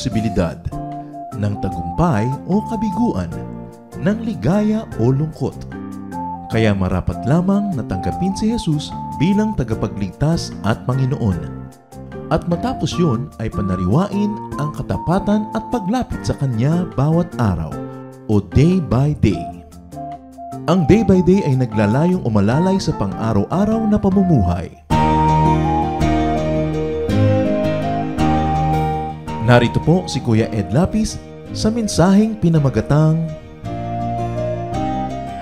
posibilidad, ng tagumpay o kabiguan, ng ligaya o lungkot. Kaya marapat lamang natanggapin si Jesus bilang tagapagligtas at Panginoon. At matapos yun ay panariwain ang katapatan at paglapit sa Kanya bawat araw o day by day. Ang day by day ay naglalayong umalalay sa pang-araw-araw na pamumuhay. Narito po si Kuya Ed Lapis sa mensaheng pinamagatang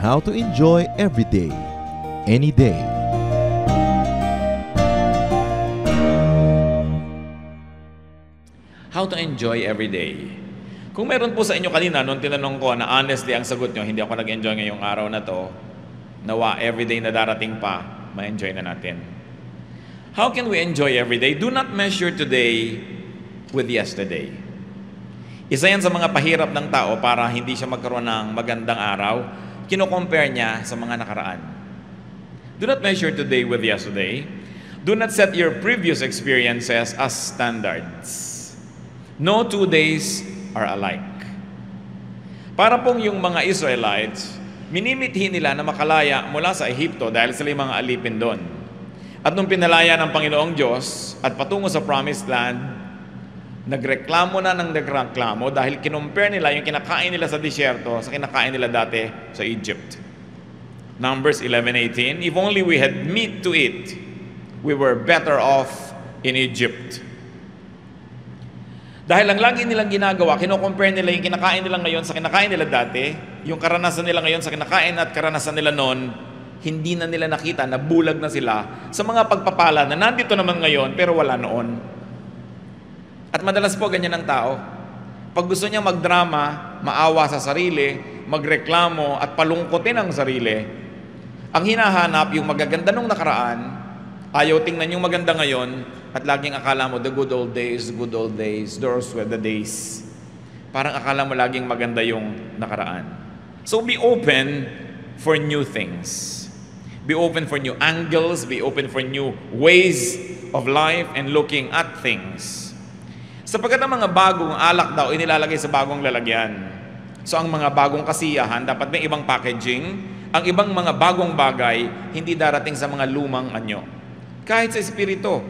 How to Enjoy Every Day, Any Day. How to enjoy every day. Kung meron po sa inyo kanina, nung tinanong ko na honestly ang sagot nyo, hindi ako nag-enjoy ngayong araw na to, nawa everyday na darating pa, ma-enjoy na natin. How can we enjoy every day? Do not measure today with yesterday. Isa yan sa mga pahirap ng tao para hindi siya magkaroon ng magandang araw, kino-compare niya sa mga nakaraan. Do not measure today with yesterday. Do not set your previous experiences as standards. No 2 days are alike. Para pong yung mga Israelites, minimithi nila na makalaya mula sa Ehipto dahil sila yung mga alipin doon. At nung pinalaya ng Panginoong Diyos at patungo sa Promised Land, nagreklamo dahil kinumpare nila yung kinakain nila sa disyerto sa kinakain nila dati sa Egypt. Numbers 11:18, if only we had meat to eat, we were better off in Egypt. Dahil ang lagi nilang ginagawa, kino-compare nila yung kinakain nila ngayon sa kinakain nila dati, yung karanasan nila ngayon sa kinakain at karanasan nila noon, hindi na nila nakita na bulag na sila sa mga pagpapala na nandito naman ngayon pero wala noon. At madalas po ganyan ang tao. Pag gusto niya magdrama, maawa sa sarili, magreklamo at palungkotin ang sarili, ang hinahanap yung magaganda nung nakaraan, ayaw tingnan yung maganda ngayon, at laging akala mo, the good old days, those were the days. Parang akala mo laging maganda yung nakaraan. So be open for new things. Be open for new angles, be open for new ways of life and looking at things. Sapagkat ang mga bagong alak daw, inilalagay sa bagong lalagyan. So ang mga bagong kasiyahan, dapat may ibang packaging. Ang ibang mga bagong bagay, hindi darating sa mga lumang anyo. Kahit sa espiritu,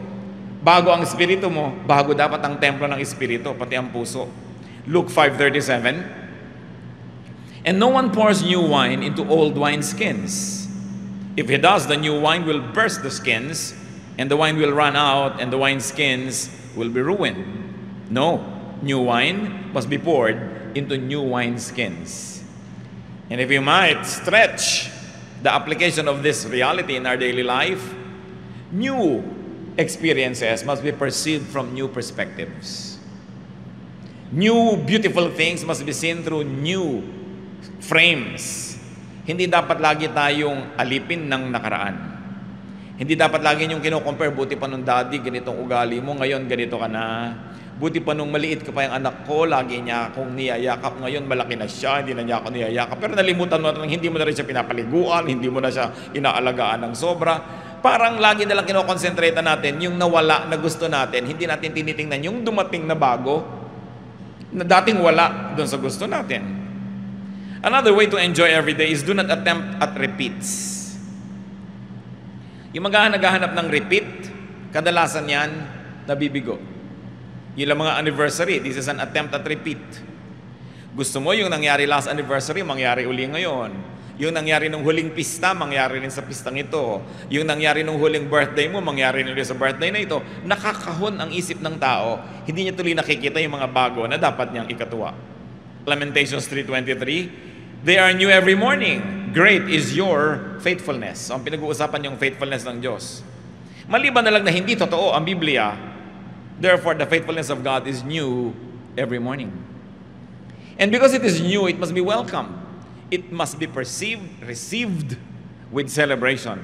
bago ang espiritu mo, bago dapat ang templo ng espiritu, pati ang puso. Luke 5:37, and no one pours new wine into old wineskins. If he does, the new wine will burst the skins, and the wine will run out, and the wineskins will be ruined. No, new wine must be poured into new wineskins. And if you might stretch the application of this reality in our daily life, new experiences must be perceived from new perspectives. New beautiful things must be seen through new frames. Hindi dapat lagi tayong alipin ng nakaraan. Hindi dapat lagi yung kino-compare, buti pa nung daddy, ganitong ugali mo, ngayon ganito ka na. Buti pa nung maliit ka pa yung anak ko, lagi niya akong niyayakap, ngayon malaki na siya, hindi na niya ako niyayakap. Pero nalimutan mo na hindi mo na rin siya pinapaliguan, hindi mo na siya inaalagaan ng sobra. Parang lagi nalang kinokonsentrate natin yung nawala na gusto natin. Hindi natin tinitingnan yung dumating na bago na dating wala doon sa gusto natin. Another way to enjoy every day is do not attempt at repeats. Yung naghahanap ng repeat, kadalasan yan nabibigo. Yung mga anniversary, this is an attempt at repeat. Gusto mo yung nangyari last anniversary, mangyari uli ngayon. Yung nangyari nung huling pista, mangyari rin sa pistang ito. Yung nangyari nung huling birthday mo, mangyari rin sa birthday na ito. Nakakahon ang isip ng tao. Hindi niya tuloy nakikita yung mga bago na dapat niyang ikatuwa. Lamentations 3:23, they are new every morning. Great is your faithfulness. So, ang pinag-uusapan yung faithfulness ng Diyos. Maliban na lang na hindi totoo ang Biblia, therefore the faithfulness of God is new every morning. And because it is new, it must be welcomed. It must be received with celebration.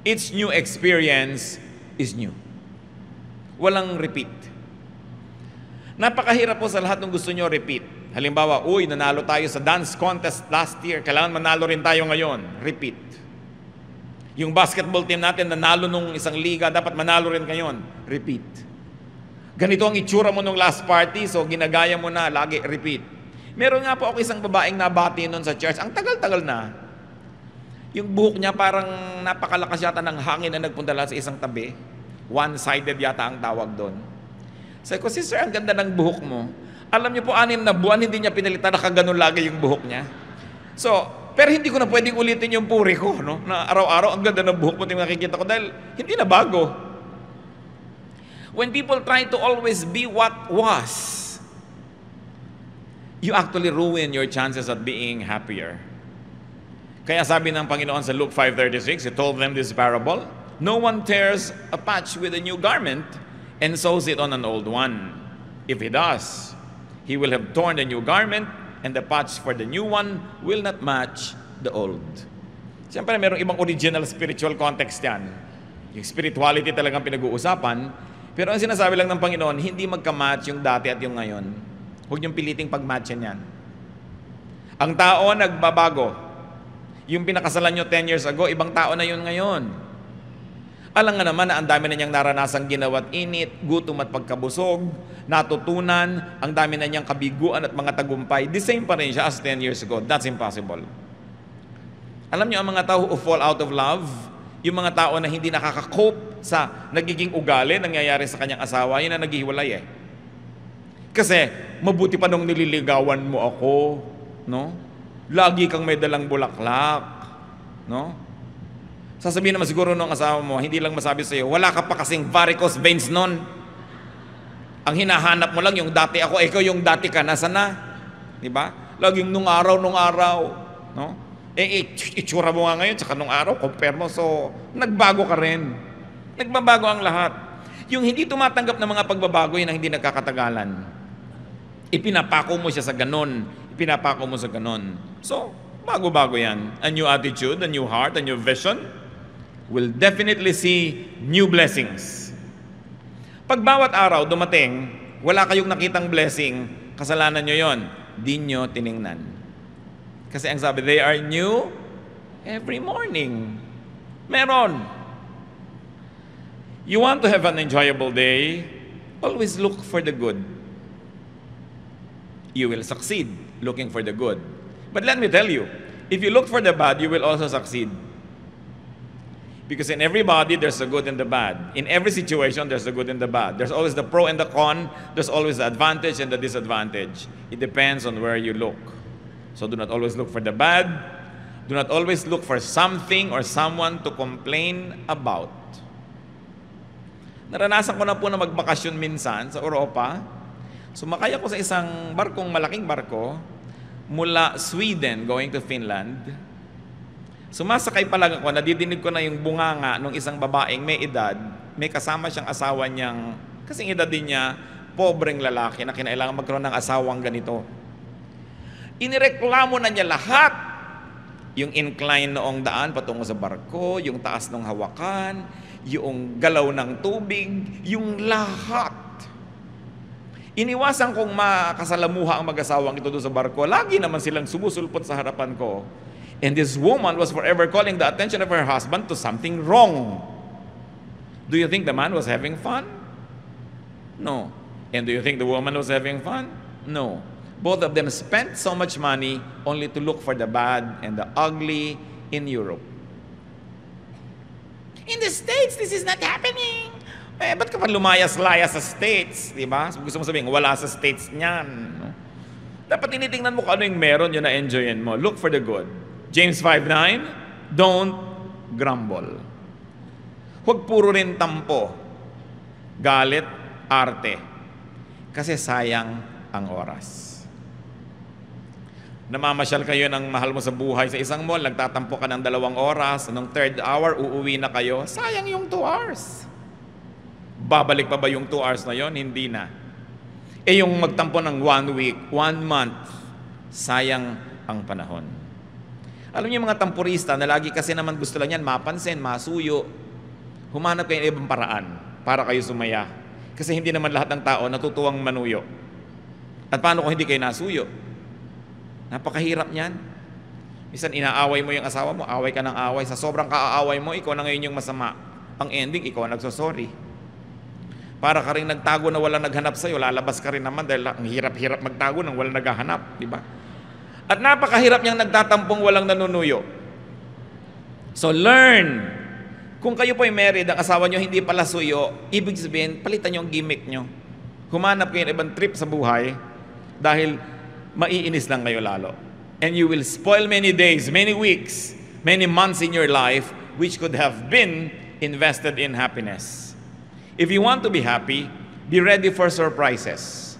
Each new experience is new. Walang repeat. Napakahirap po sa lahat ng gusto nyo repeat. Halimbawa, nanalo tayo sa dance contest last year, kailangan manalo rin tayo ngayon. Repeat. Yung basketball team natin, nanalo nung isang liga, dapat manalo rin ngayon. Repeat. Ganito ang itsura mo nung last party, so ginagaya mo na, lagi, repeat. Meron nga po ako isang babaeng nabati noon sa church, ang tagal-tagal na. Yung buhok niya parang napakalakas yata ng hangin na nagpunta lang sa isang tabi. One-sided yata ang tawag doon. Sabi ko, sister, ang ganda ng buhok mo. Alam niyo po, 6 na buwan, hindi niya pinalitan, nakaganon lagi yung buhok niya. So, pero hindi ko na pwedeng ulitin yung puri ko, no? Na araw-araw, ang ganda ng buhok mo, yung nakikita ko, dahil hindi na bago. When people try to always be what was, you actually ruin your chances of being happier. Kaya sabi ng Panginoon sa Luke 5:36, He told them this parable, no one tears a patch with a new garment and sews it on an old one. If he does, he will have torn the new garment, and the patch for the new one will not match the old. Siyempre, mayroong ibang original spiritual context yan. Yung spirituality talagang pinag-uusapan. Pero ang sinasabi lang ng Panginoon, hindi magka-match yung dati at yung ngayon. Huwag niyong piliting pag-matchan yan. Ang tao nagbabago. Yung pinakasalan nyo 10 years ago, ibang tao na yun ngayon. Alam nga naman na ang dami na niyang naranasang ginawa't init, gutom at pagkabusog, natutunan, ang dami na niyang kabiguan at mga tagumpay. The same pa rin siya as 10 years ago. That's impossible. Alam niyo ang mga tao who fall out of love, yung mga tao na hindi nakaka-cope sa nagiging ugali, nangyayari sa kanyang asawa, yun na naghihiwalay eh. Kasi, mabuti pa nung nililigawan mo ako, no? Lagi kang may dalang bulaklak, no? Sasabihin naman siguro nung asawa mo, hindi lang masabi sa'yo, wala ka pa kasing varicose veins nun. Ang hinahanap mo lang yung dati ako, ikaw yung dati ka, nasa na? Diba? Laging nung araw, no? Itsura mo nga ngayon, tsaka nung araw, compare mo, so nagbago ka rin. Nagbabago ang lahat. Yung hindi tumatanggap ng mga pagbabago, yun ang hindi nagkakatagalan. Ipinapako mo siya sa ganon. Ipinapako mo sa ganon. So, bago-bago yan. A new attitude, a new heart, a new vision will definitely see new blessings. Pag bawat araw dumating, wala kayong nakitang blessing, kasalanan nyo yon. Di nyo tiningnan. Kasi ang sabi, they are new every morning. Meron. You want to have an enjoyable day, always look for the good. You will succeed looking for the good. But let me tell you, if you look for the bad, you will also succeed. Because in everybody, there's the good and the bad. In every situation, there's the good and the bad. There's always the pro and the con. There's always the advantage and the disadvantage. It depends on where you look. So do not always look for the bad. Do not always look for something or someone to complain about. Naranasan ko na po na magbakasyon minsan sa Europa. Sumakay ako sa isang malaking barko, mula Sweden going to Finland. Sumasakay pa lang ako, nadidinig ko na yung bunganga ng isang babaeng may edad, may kasama siyang asawa niyang, kasing edad din niya, pobreng lalaki na kinailangan magkaroon ng asawang ganito. Inireklamo na niya lahat. Yung incline noong daan patungo sa barko, yung taas ng hawakan, yung galaw ng tubig, yung lahat. Iniwasan kong makasalamuha ang mag-asawang ito doon sa barko. Lagi naman silang sumusulpot sa harapan ko. And this woman was forever calling the attention of her husband to something wrong. Do you think the man was having fun? No. And do you think the woman was having fun? No. Both of them spent so much money only to look for the bad and the ugly in Europe. In the States, this is not happening. Ba't ka pa lumayas-layas sa States? Diba? Gusto mo sabihin, wala sa States niyan. No? Dapat tinitingnan mo kung ano yung meron, yun na enjoyin mo. Look for the good. James 5:9, don't grumble. Huwag puro rin tampo, galit, arte. Kasi sayang ang oras. Namamasyal kayo ng mahal mo sa buhay sa isang mall, nagtatampo ka ng 2 oras, anong 3rd hour, uuwi na kayo, sayang yung 2 hours. Babalik pa ba yung 2 hours na yon? Hindi na. Yung magtampo ng 1 week, 1 month, sayang ang panahon. Alam niyo yung mga tampurista na lagi kasi naman gusto lang yan, mapansin, masuyo, humanap kayo ng ibang paraan para kayo sumaya. Kasi hindi naman lahat ng tao natutuwang manuyo. At paano kung hindi kayo nasuyo? Napakahirap niyan. Minsan inaaway mo yung asawa mo, away ka ng away. Sa sobrang kaaaway mo, ikaw na ngayon yung masama. Ang ending, ikaw ang nagsosorry. Para ka rin nagtago na walang naghanap sa'yo, lalabas ka rin naman dahil ang hirap-hirap magtago nang walang naghahanap, di ba? At napakahirap niyang nagtatampong walang nanunuyo. So learn. Kung kayo po ay married, ang asawa niyo hindi pala suyo, ibig sabihin, palitan niyo ang gimmick niyo. Humanap kayo ng ibang trip sa buhay dahil maiinis lang kayo lalo. And you will spoil many days, many weeks, many months in your life which could have been invested in happiness. If you want to be happy, be ready for surprises.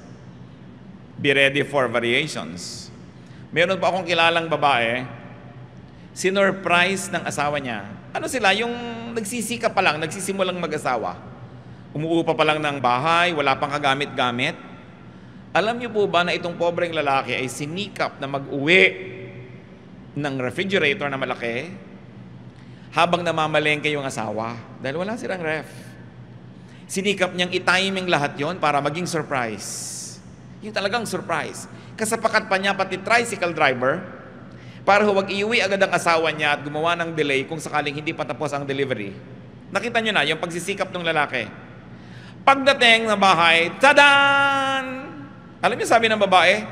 Be ready for variations. Meron pa akong kilalang babae, sinurprise ng asawa niya. Ano sila? Yung nagsisika pa lang, nagsisimulang mag-asawa. Umuupa pa lang ng bahay, wala pang kagamit-gamit. Alam niyo po ba na itong pobreng lalaki ay sinikap na mag-uwi ng refrigerator na malaki habang namamalengke yung asawa dahil wala silang ref. Sinikap niyang i-timing lahat yon para maging surprise. Yung talagang surprise. Kasapakat pa niya pati tricycle driver para huwag iuwi agad ang asawa niya at gumawa ng delay kung sakaling hindi pa tapos ang delivery. Nakita niyo na yung pagsisikap ng lalaki. Pagdating ng bahay, tadan! Alam niyo sabi ng babae,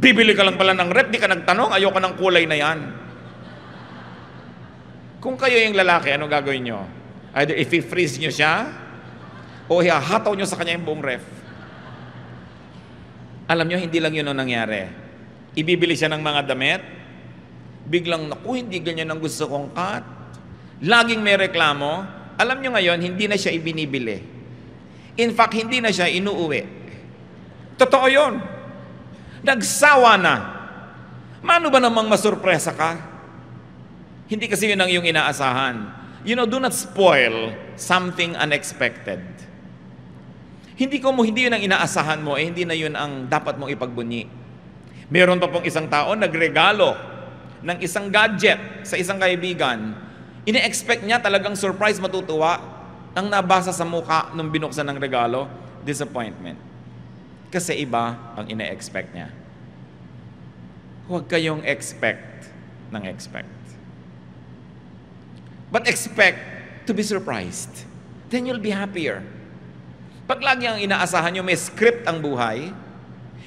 bibili ka lang pala ng rep, di ka nagtanong, ayoko ng kulay na yan. Kung kayo yung lalaki, ano gagawin niyo? Either i-freeze niyo siya, o ihahataw nyo sa kanya yung buong ref. Alam nyo, hindi lang yun ang nangyari. Ibibili siya ng mga damit, biglang, naku, hindi ganyan ang gusto kong cut. Laging may reklamo. Alam nyo ngayon, hindi na siya ibinibili. In fact, hindi na siya inuuwi. Totoo yun. Nagsawa na. Mano ba namang masurpresa ka? Hindi kasi yun ang iyong inaasahan. You know, do not spoil something unexpected. Hindi yun ang inaasahan mo, hindi na yun ang dapat mong ipagbunyi. Meron pa pong isang tao nagregalo ng isang gadget sa isang kaibigan. Ine-expect niya talagang surprise, matutuwa. Ang nabasa sa mukha nung binuksan ng regalo, disappointment. Kasi iba ang ine-expect niya. Huwag kayong expect ng expect. But expect to be surprised. Then you'll be happier. Pag lagi ang inaasahan nyo, may script ang buhay,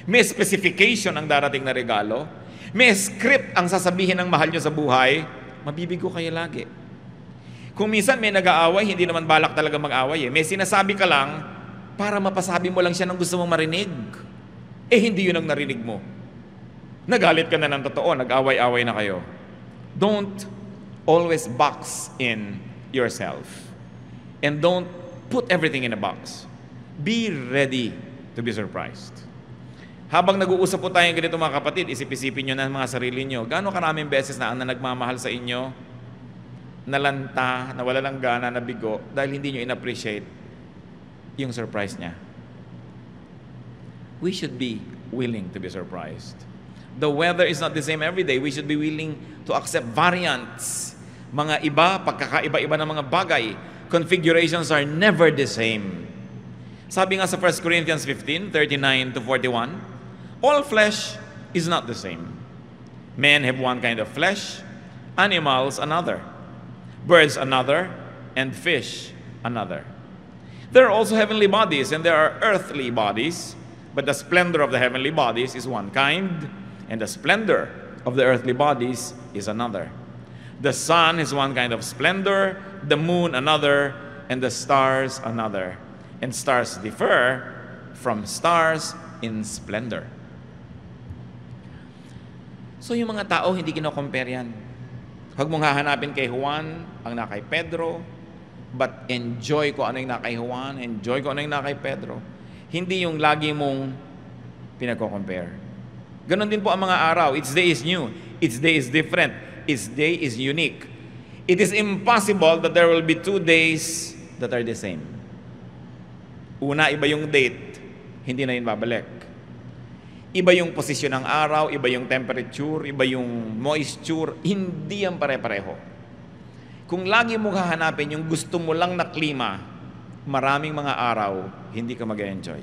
may specification ang darating na regalo, may script ang sasabihin ng mahal nyo sa buhay, mabibigo kayo lagi. Kung minsan may nag-aaway, hindi naman balak talaga mag-aaway. May sinasabi ka lang para mapasabi mo lang siya ng gusto mong marinig. Hindi yun ang narinig mo. Nagalit ka na ng totoo, nag-away-away na kayo. Don't always box in yourself. And don't put everything in a box. Be ready to be surprised. Habang nag-uusap po tayong ganito mga kapatid, isip-isipin nyo na mga sarili nyo, gaano karaming beses na ang nagmamahal sa inyo, nalanta, nawala ng gana, nabigo, dahil hindi nyo in-appreciate yung surprise niya. We should be willing to be surprised. The weather is not the same every day. We should be willing to accept variants. Mga iba, pagkakaiba-iba ng mga bagay, configurations are never the same. Sabi nga sa 1 Corinthians 15, 39 to 41, all flesh is not the same. Men have one kind of flesh, animals another, birds another, and fish another. There are also heavenly bodies, and there are earthly bodies, but the splendor of the heavenly bodies is one kind, and the splendor of the earthly bodies is another. The sun is one kind of splendor, the moon another, and the stars another. And stars differ from stars in splendor. So yung mga tao, hindi kino-compare yan. Huwag mong hahanapin kay Juan ang na kay Pedro, but enjoy ko ano yung na kay Juan, enjoy ko ano yung na kay Pedro. Hindi yung lagi mong pinagko-compare. Ganon din po ang mga araw. Each day is new. Each day is different. Each day is unique. It is impossible that there will be 2 days that are the same. Una, iba yung date, hindi na yun babalik. Iba yung posisyon ng araw, iba yung temperature, iba yung moisture, hindi yan pare-pareho. Kung lagi mo hahanapin yung gusto mo lang na klima, maraming mga araw, hindi ka mag-enjoy.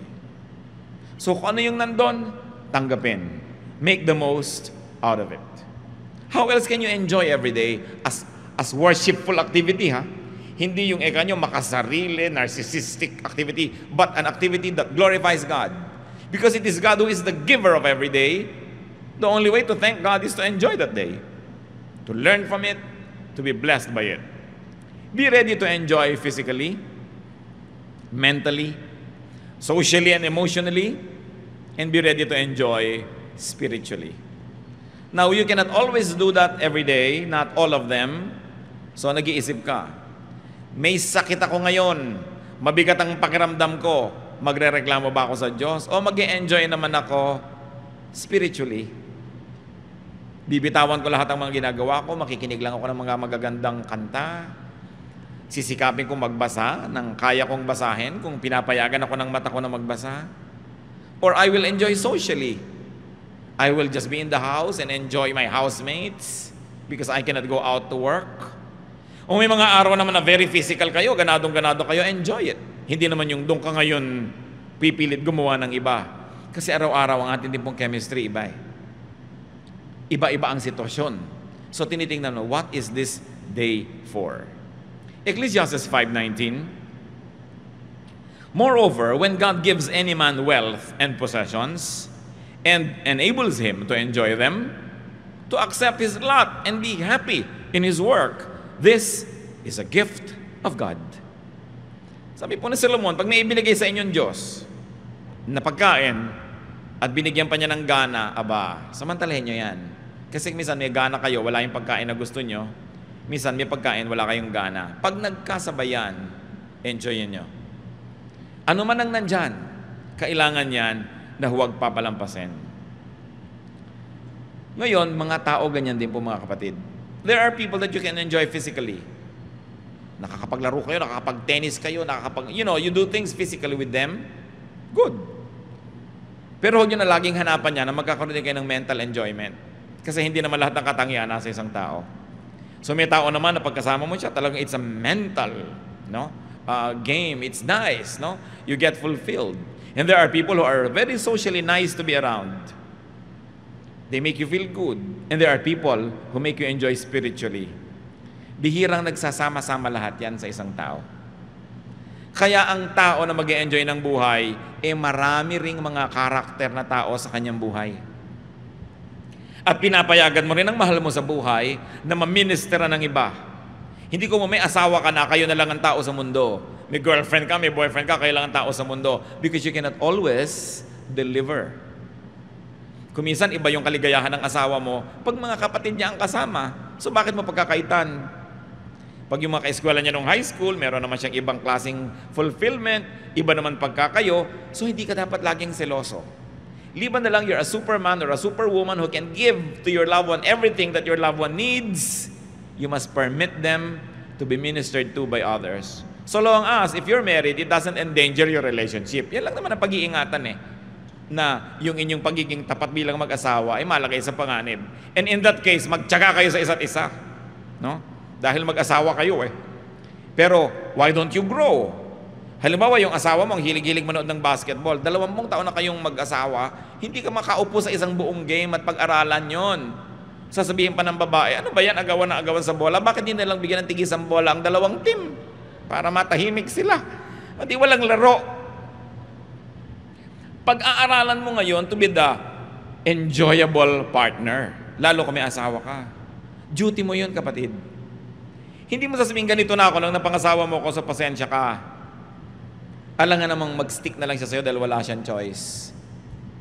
So kung ano yung nandun, tanggapin. Make the most out of it. How else can you enjoy every day as worshipful activity, ha? Hindi yung nyo makasarili, narcissistic activity, but an activity that glorifies God. Because it is God who is the giver of every day. The only way to thank God is to enjoy that day, to learn from it, to be blessed by it. Be ready to enjoy physically, mentally, socially and emotionally, and be ready to enjoy spiritually. Now, you cannot always do that every day, not all of them. So, nag-iisip ka, may sakit ako ngayon, mabigat ang pakiramdam ko, magrereklamo ba ako sa Diyos? O mag-enjoy naman ako spiritually? Bibitawan ko lahat ng mga ginagawa ko, makikinig lang ako ng mga magagandang kanta, sisikapin kong magbasa ng kaya kong basahin kung pinapayagan ako ng mata ko na magbasa. Or I will enjoy socially. I will just be in the house and enjoy my housemates because I cannot go out to work. O may mga araw naman na very physical kayo, ganadong-ganado kayo, enjoy it. Hindi naman yung doon ka ngayon pipilit gumawa ng iba. Kasi araw-araw ang ating din pong chemistry iba eh. Iba-iba ang sitwasyon. So tinitingnan mo, what is this day for? Ecclesiastes 5:19. Moreover, when God gives any man wealth and possessions, and enables him to enjoy them, to accept his lot and be happy in his work, this is a gift of God. Sabi po ni Solomon, pag may ibinigay sa inyong Diyos na pagkain at binigyan pa niya ng gana, aba, samantalahin nyo yan. Kasi minsan may gana kayo, wala yung pagkain na gusto nyo. Minsan may pagkain, wala kayong gana. Pag nagkasabayan, enjoyin nyo. Ano man ang nandyan, kailangan yan na huwag papalampasin. Ngayon, mga tao ganyan din po mga kapatid. There are people that you can enjoy physically. Nakakapaglaro kayo, nakakapag-tennis kayo, you do things physically with them. Good. Pero huwag nyo na laging hanapan niya na magkakaroon din kayo ng mental enjoyment. Kasi hindi naman lahat ng katangian nasa isang tao. So may tao naman na pagkasama mo siya, talagang it's a mental game. It's nice. You get fulfilled. And there are people who are very socially nice to be around. They make you feel good. And there are people who make you enjoy spiritually. Bihirang nagsasama-sama lahat yan sa isang tao. Kaya ang tao na mag-enjoy ng buhay, marami ring mga karakter na tao sa kanyang buhay. At pinapayagan mo rin ang mahal mo sa buhay na maministera ng iba. Hindi ko may asawa ka na, kayo na lang ang tao sa mundo. May girlfriend ka, may boyfriend ka, kayo lang ang tao sa mundo. Because you cannot always deliver. Kuminsan, iba yung kaligayahan ng asawa mo pag mga kapatid niya ang kasama. So bakit mo pagkakaitan? Pag yung mga ka-eskwela niya nung high school, meron naman siyang ibang klaseng fulfillment, iba naman pagkakayo, so hindi ka dapat laging seloso. Liban na lang you're a superman or a superwoman who can give to your loved one everything that your loved one needs, you must permit them to be ministered to by others. So long as, if you're married, it doesn't endanger your relationship. Yan lang naman ang pag-iingatan na yung inyong pagiging tapat bilang mag-asawa ay malagay sa panganib. And in that case, magtyaga kayo sa isa't isa. Dahil mag-asawa kayo Pero, why don't you grow? Halimbawa, yung asawa mo, ang hilig-hilig manood ng basketball, 20 taon na kayong mag-asawa, hindi ka makaupo sa isang buong game at pag-aralan yon. Sasabihin pa ng babae, ano ba yan, agawan na agawan sa bola? Bakit hindi nalang bigyan ng tigisang bola ang dalawang team? Para matahimik sila. At walang laro. Pag-aaralan mo ngayon to be the enjoyable partner, lalo kung may asawa ka. Duty mo yun, kapatid. Hindi mo sasabihin, ganito na ako nang napangasawa mo ko, sa pasensya ka. Alam nga namang mag-stick na lang siya sa'yo dahil wala siyang choice.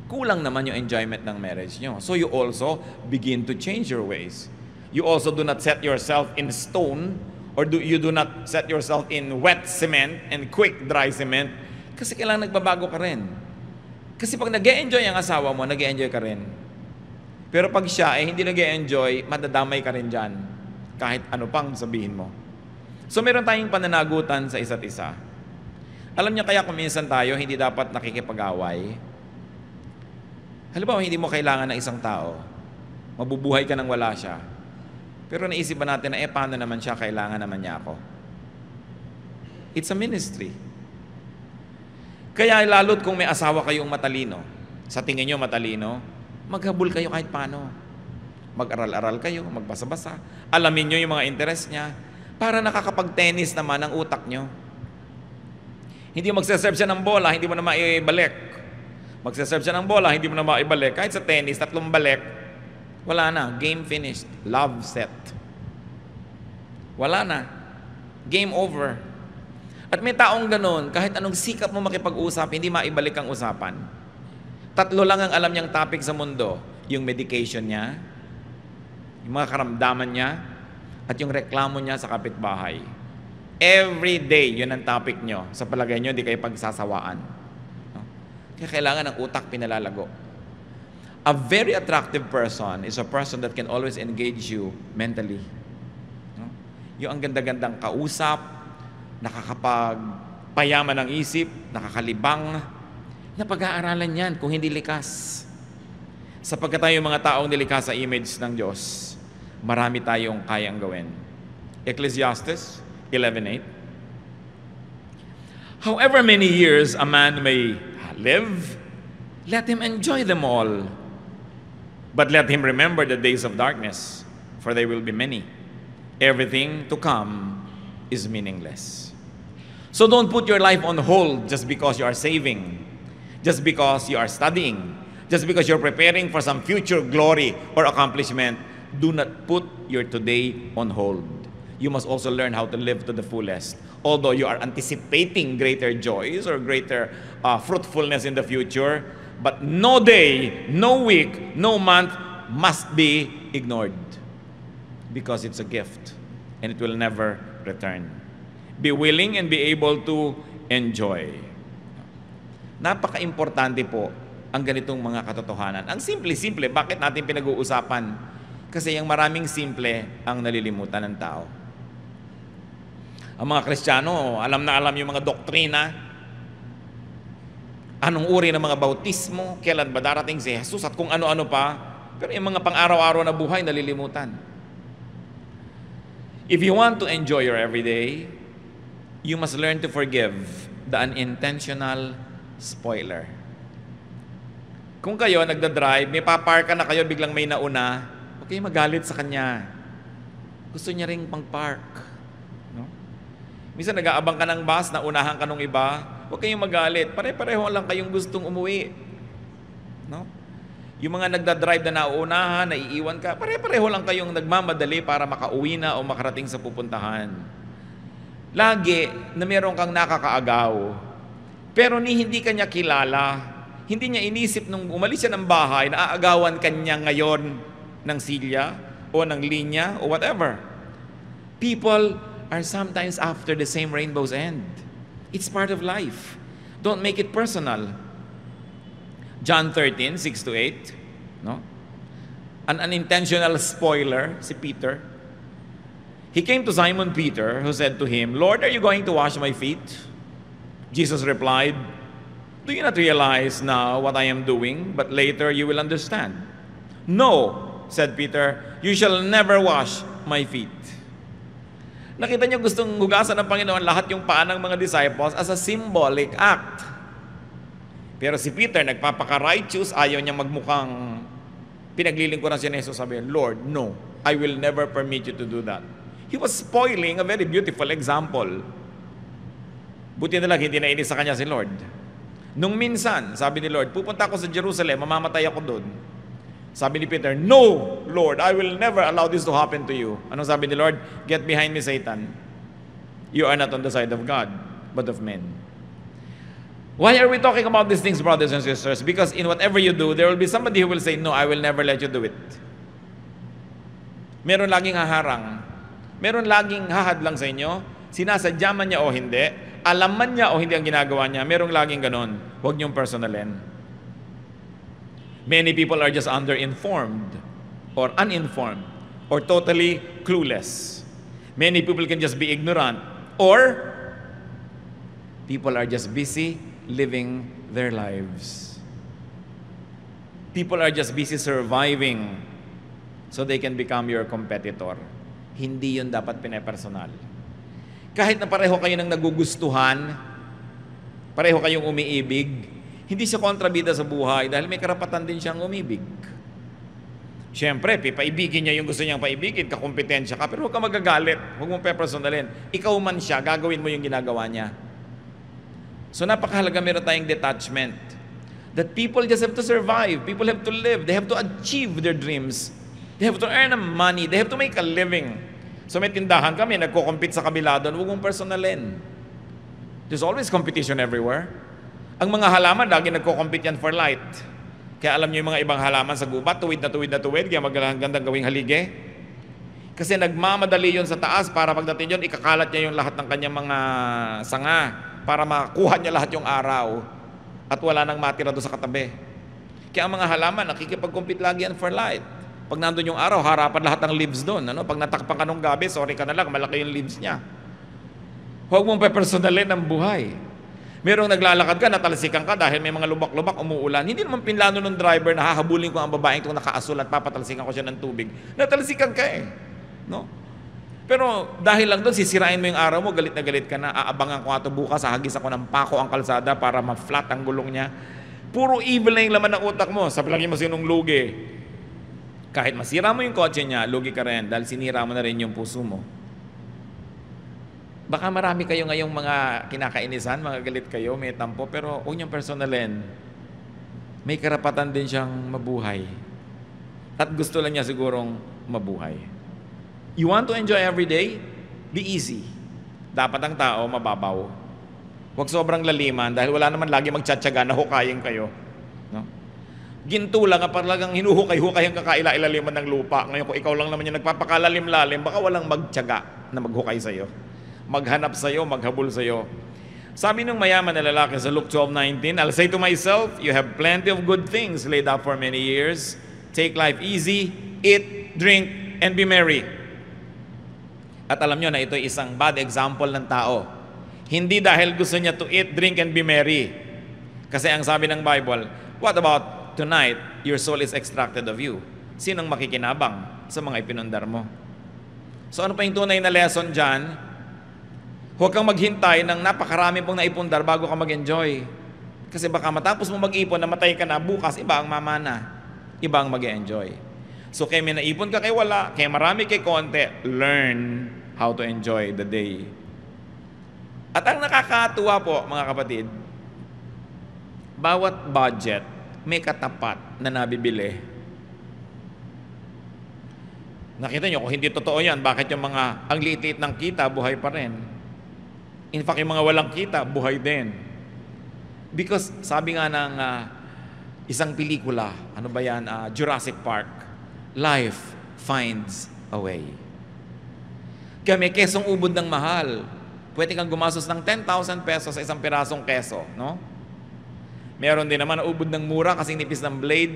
Kulang naman yung enjoyment ng marriage nyo. So you also begin to change your ways. You also do not set yourself in stone, or you do not set yourself in wet cement and quick dry cement, kasi kailangan nagbabago ka rin. Kasi pag nag-e-enjoy ang asawa mo, nag-e-enjoy ka rin. Pero pag siya hindi nag-e-enjoy, madadamay ka rin dyan. Kahit ano pang sabihin mo. So meron tayong pananagutan sa isa't isa. Alam niyo kaya kung minsan tayo hindi dapat nakikipag-away? Halimbawa, hindi mo kailangan ng isang tao. Mabubuhay ka nang wala siya. Pero naisip ba natin na paano naman siya, kailangan naman niya ako? It's a ministry. Kaya lalo't kung may asawa kayong matalino, sa tingin nyo matalino, maghabol kayo kahit paano. Mag-aral-aral kayo, magbasa-basa. Alamin nyo yung mga interest niya. Para nakakapag-tennis naman ang utak nyo. Hindi magsaserve siya ng bola, hindi mo na maibalik. Magsaserve siya ng bola, hindi mo na maibalik. Kahit sa tennis, 3 balik, wala na. Game finished. Love set. Wala na. Game over. At may taong ganun, kahit anong sikap mo makipag-usap, hindi maibalik ang usapan. 3 lang ang alam niyang topic sa mundo. Yung medication niya, yung mga karamdaman niya, at yung reklamo niya sa kapitbahay. Every day, yun ang topic nyo. Sa palagay nyo, hindi kayo pagsasawaan. No? Kaya kailangan ng utak pinalalago. A very attractive person is a person that can always engage you mentally. No? Yung ang ganda-gandang kausap, nakakapagpayaman ng isip, nakakalibang, napag-aaralan yan kung hindi likas. Sapagkat tayo mga taong nilikas sa image ng Diyos, marami tayong kayang gawin. Ecclesiastes 11:8. However many years a man may live, let him enjoy them all. But let him remember the days of darkness, for they will be many. Everything to come is meaningless. So don't put your life on hold just because you are saving, just because you are studying, just because you're preparing for some future glory or accomplishment. Do not put your today on hold. You must also learn how to live to the fullest. Although you are anticipating greater joys or greater fruitfulness in the future, but no day, no week, no month must be ignored because it's a gift and it will never return. Be willing and be able to enjoy. Napaka-importante po ang ganitong mga katotohanan. Ang simple-simple, bakit natin pinag-uusapan? Kasi yung maraming simple ang nalilimutan ng tao. Ang mga Kristiyano, alam na alam yung mga doktrina. Anong uri ng mga bautismo, kailan ba darating si Jesus at kung ano-ano pa. Pero yung mga pang-araw-araw na buhay, nalilimutan. If you want to enjoy your everyday, you must learn to forgive the unintentional spoiler. Kung kayo nagda-drive, may papark na kayo, biglang may nauna, huwag kayong magalit sa kanya. Gusto niya ring pang-park. No? Minsan nag-aabang ka ng bus, naunahan ka nung iba, huwag kayong magalit. Pare-pareho lang kayong gustong umuwi. No? Yung mga nagda-drive na nauunahan, naiiwan ka, pare-pareho lang kayong nagmamadali para makauwi na o makarating sa pupuntahan. Lagi na meron kang nakakaagaw, pero hindi ka niya kilala, hindi niya inisip nung umalis siya ng bahay na aagawan kanya ngayon ng silya o ng linya o whatever. People are sometimes after the same rainbow's end. It's part of life. Don't make it personal. John 13, 6-8, no? An unintentional spoiler, si Peter. He came to Simon Peter, who said to him, Lord, are you going to wash my feet? Jesus replied, do you not realize now what I am doing, but later you will understand? No, said Peter, you shall never wash my feet. Nakita niyo gustong hugasan ng Panginoon lahat yung paa ng mga disciples as a symbolic act. Pero si Peter, nagpapaka-righteous, ayaw niya magmukhang pinaglilingkuran siya ni Jesus, sabi, Lord, no, I will never permit you to do that. He was spoiling a very beautiful example. Buti na lang, hindi nainis sa kanya si Lord. Nung minsan, sabi ni Lord, pupunta ako sa Jerusalem, mamamatay ako doon. Sabi ni Peter, no, Lord, I will never allow this to happen to you. Anong sabi ni Lord? Get behind me, Satan. You are not on the side of God, but of men. Why are we talking about these things, brothers and sisters? Because in whatever you do, there will be somebody who will say, no, I will never let you do it. Meron laging haharang. Meron laging hahadlang sa inyo. Sinasadya man niya o hindi. Alam man niya o hindi ang ginagawa niya. Merong laging ganon. Huwag niyong personalin. Many people are just underinformed or uninformed or totally clueless. Many people can just be ignorant or people are just busy living their lives. People are just busy surviving so they can become your competitor. Hindi yun dapat pinepersonal. Kahit na pareho kayo ng nagugustuhan, pareho kayong umiibig, hindi siya kontrabida sa buhay dahil may karapatan din siyang umibig. Siyempre, paibigin niya yung gusto niyang paibigin, kakumpetensya ka, pero huwag ka magagalit, huwag mong pepersonalin. Ikaw man siya, gagawin mo yung ginagawa niya. So napakahalaga meron tayong detachment. That people just have to survive, people have to live, they have to achieve their dreams. They have to earn money, they have to make a living. So may tindahan kami, nagko-compete sa kabila doon, huwag mong personalin. There's always competition everywhere. Ang mga halaman, lagi nagko-compete yan for light. Kaya alam niyo yung mga ibang halaman sa gubat, tuwid na tuwid, kaya magandang gawing halige. Kasi nagmamadali yun sa taas para pagdating yun, ikakalat niya yung lahat ng kanyang mga sanga para makuha niya lahat yung araw at wala nang matira doon sa katabi. Kaya ang mga halaman, nakikipag-compete lagi yan for light. Pag nandun yung araw, harapan lahat ng leaves doon. Ano? Pag natakpan ka nung gabi, sorry ka na lang, malaki yung leaves niya. Huwag mong pepersonalin ang buhay. Merong naglalakad ka, natalsikan ka dahil may mga lubak-lubak, umuulan. Hindi naman pinlano ng driver na hahabulin ko ang babaeng itong nakaasul at papatalsikan ko siya ng tubig. Natalsikan ka eh. No? Pero dahil lang doon, sisirain mo yung araw mo, galit na galit ka na, aabangan ko ato bukas, hahagis ako ng pako ang kalsada para ma-flat ang gulong niya. Puro evil na yung laman ng utak mo. Sabi lang mo sinong lugi. Kahit masira mo yung kotse niya, lugi ka rin dahil sinira mo na rin yung puso mo. Baka marami kayo ngayong mga kinakainisan, mga galit kayo, may tampo, pero huwag niyong personalin. May karapatan din siyang mabuhay. At gusto lang niya sigurong mabuhay. You want to enjoy every day? Be easy. Dapat ang tao mababaw. Huwag sobrang laliman dahil wala naman lagi magtsatsaga na hukayin kayo. No? Ginto lang, parang hinuhukay-hukay ang kakaila-ilaliman ng lupa. Ngayon kung ikaw lang naman yung nagpapakalalim-lalim, baka walang magtsaga na maghukay sa'yo. Maghanap sa'yo, maghabol sa'yo. Sabi ng mayaman na lalaki sa Luke 12:19, I'll say to myself, you have plenty of good things laid up for many years. Take life easy, eat, drink, and be merry. At alam nyo na ito ay isang bad example ng tao. Hindi dahil gusto niya to eat, drink, and be merry. Kasi ang sabi ng Bible, what about tonight, your soul is extracted of you? Sinong makikinabang sa mga ipinundar mo? So ano pa yung tunay na lesson dyan? Huwag kang maghintay ng napakarami pong naipundar bago ka mag-enjoy. Kasi baka matapos mo mag-ipon, namatay ka na, bukas iba ang mamana. Iba ang mag-enjoy. So kaya may naipon ka, kay wala, kaya marami kay konti, learn how to enjoy the day. At ang nakakatuwa po, mga kapatid, bawat budget may katapat na nabibili. Nakita nyo, kung hindi totoo yan, bakit yung mga ang liit-liit ng kita, buhay pa rin? In fact, yung mga walang kita, buhay din. Because sabi nga ng isang pelikula, ano ba yan, Jurassic Park, life finds a way. Kaya may kesong ubod ng mahal. Pwede kang gumastos ng 10,000 pesos sa isang pirasong keso, no? Meron din naman na ubod ng mura kasing nipis ng blade.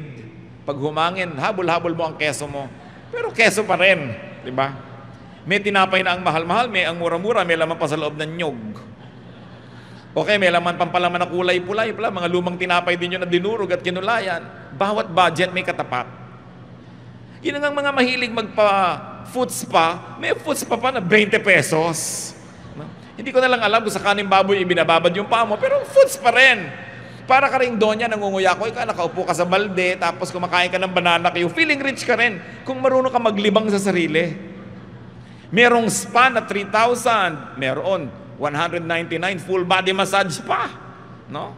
Pag humangin, habol-habol mo ang keso mo. Pero keso pa rin, di ba? May tinapay na ang mahal-mahal, may ang mura-mura, may laman pa sa loob ng nyog. Okay, may laman pampalaman na kulay-pulay pala, mga lumang tinapay din yun na dinurog at kinulayan. Bawat budget may katapat. Yun ang mga mahilig magpa-food spa, may food spa pa na 20 pesos. No? Hindi ko na lang alam kung sa kaning baboy ibinababad yung paa mo, pero food spa rin. Para ka rin doon yan, nangunguya ko, ikaw nakaupo ka sa balde, tapos kumakain ka ng banana kayo, feeling rich ka rin kung marunong ka maglibang sa sarili. Merong spa na 3,000, meron 199 full body massage pa, no?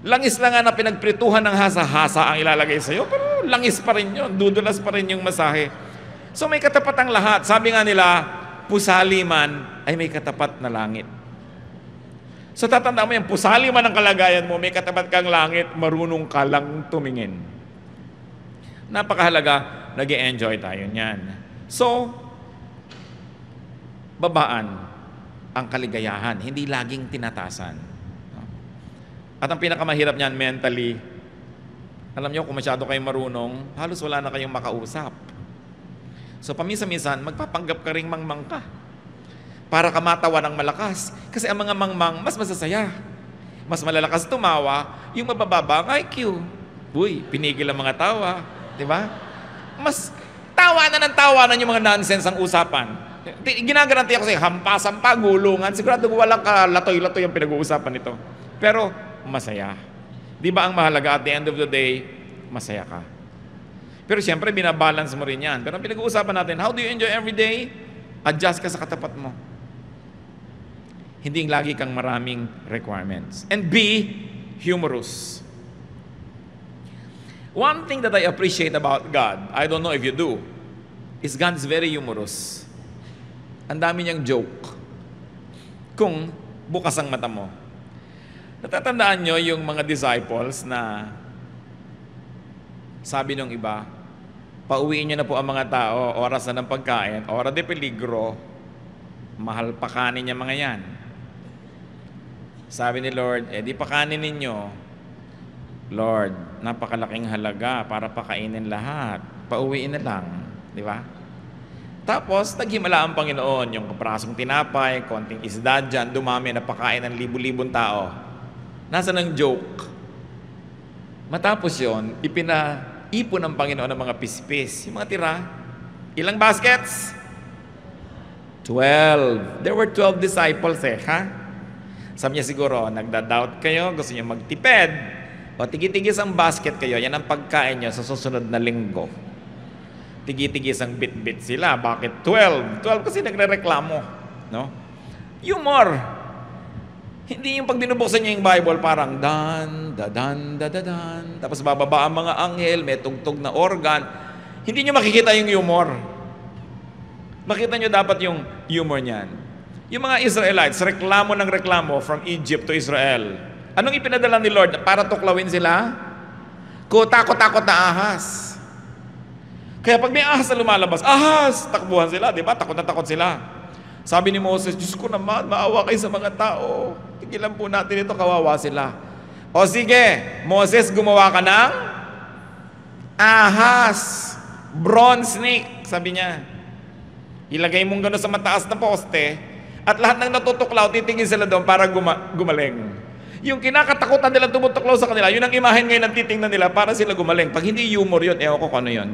Langis lang nga na pinagprituhan ng hasa-hasa ang ilalagay sa iyo, pero langis pa rin 'yon, dudulas pa rin yung masahe. So may katapat ang lahat. Sabi nga nila, pusali man ay may katapat na langit. So tatandaan mo yan, pusali man ang kalagayan mo, may katapat kang langit, marunong ka lang tumingin. Napakahalaga, nag-e-enjoy tayo niyan. So, babaan ang kaligayahan, hindi laging tinatasan. At ang pinakamahirap niyan mentally, alam niyo kung masyado kayong marunong, halos wala na kayong makausap. So paminsan-minsan, magpapanggap ka ring mangmang ka para ka matawa ng malakas. Kasi ang mga mangmang, mas masasaya. Mas malalakas tumawa, yung mabababa ang IQ. Uy, pinigil ang mga tawa. Diba? Mas tawa na yung mga nonsense ang usapan. Ginagaranti ako sa'yo, hampasan pa, gulungan. Sigurado walang kalatoy-latoy ang pinag-uusapan nito. Pero, masaya. Di ba ang mahalaga at the end of the day, masaya ka. Pero siyempre, binabalance mo rin yan. Pero ang pinag-uusapan natin, how do you enjoy every day? Adjust ka sa katapat mo. Hindi lagi kang maraming requirements. And be humorous. One thing that I appreciate about God, I don't know if you do, is God is very humorous. Ang dami niyang joke. Kung bukas ang mata mo. Natatandaan nyo yung mga disciples na sabi nung iba, pauwiin nyo na po ang mga tao, oras na ng pagkain, oras de peligro, mahal pa kanin niya mga yan. Sabi ni Lord, di pakanin ninyo. Lord, napakalaking halaga para pakainin lahat. Pauwiin na lang. Di ba? Tapos, naghimala ang Panginoon, yung kaprasong tinapay, konting isda dyan, dumami, napakain ng libu-libong tao. Nasa ng joke? Matapos yon, ipinaipon ng Panginoon ng mga pispis. Yung mga tira, ilang baskets? 12. There were 12 disciples ha? Sabi niya siguro, nagda-doubt kayo, gusto niyo magtipid. O tigi-tigis ang basket kayo, yan ang pagkain niyo sa susunod na linggo. Tigi-tigis ang bit-bit sila. Bakit 12? 12 kasi nagre-reklamo. No? Humor. Hindi yung pag binubuksan niya yung Bible, parang dan, dadan, dadadan. Tapos bababa ang mga anghel, may tugtog na organ. Hindi niyo makikita yung humor. Makita niyo dapat yung humor niyan. Yung mga Israelites, reklamo ng reklamo from Egypt to Israel. Anong ipinadala ni Lord? Para tuklawin sila? Takot-takot na ahas. Kaya pag may ahas na lumalabas, ahas! Takbuhan sila, di ba? Takot na takot sila. Sabi ni Moses, Diyos ko naman, maawa kayo sa mga tao. Tigilan po natin ito, kawawa sila. O sige, Moses, gumawa ka ng ahas. Bronze snake, sabi niya. Ilagay mong gano'n sa mataas na poste, at lahat ng natutuklaw, titingin sila doon para gumaling. Yung kinakatakutan nila tumutuklaw sa kanila, yun ang imahen ngayon ang titingnan nila para sila gumaling. Pag hindi humor yun, ewan ko kung ano yun.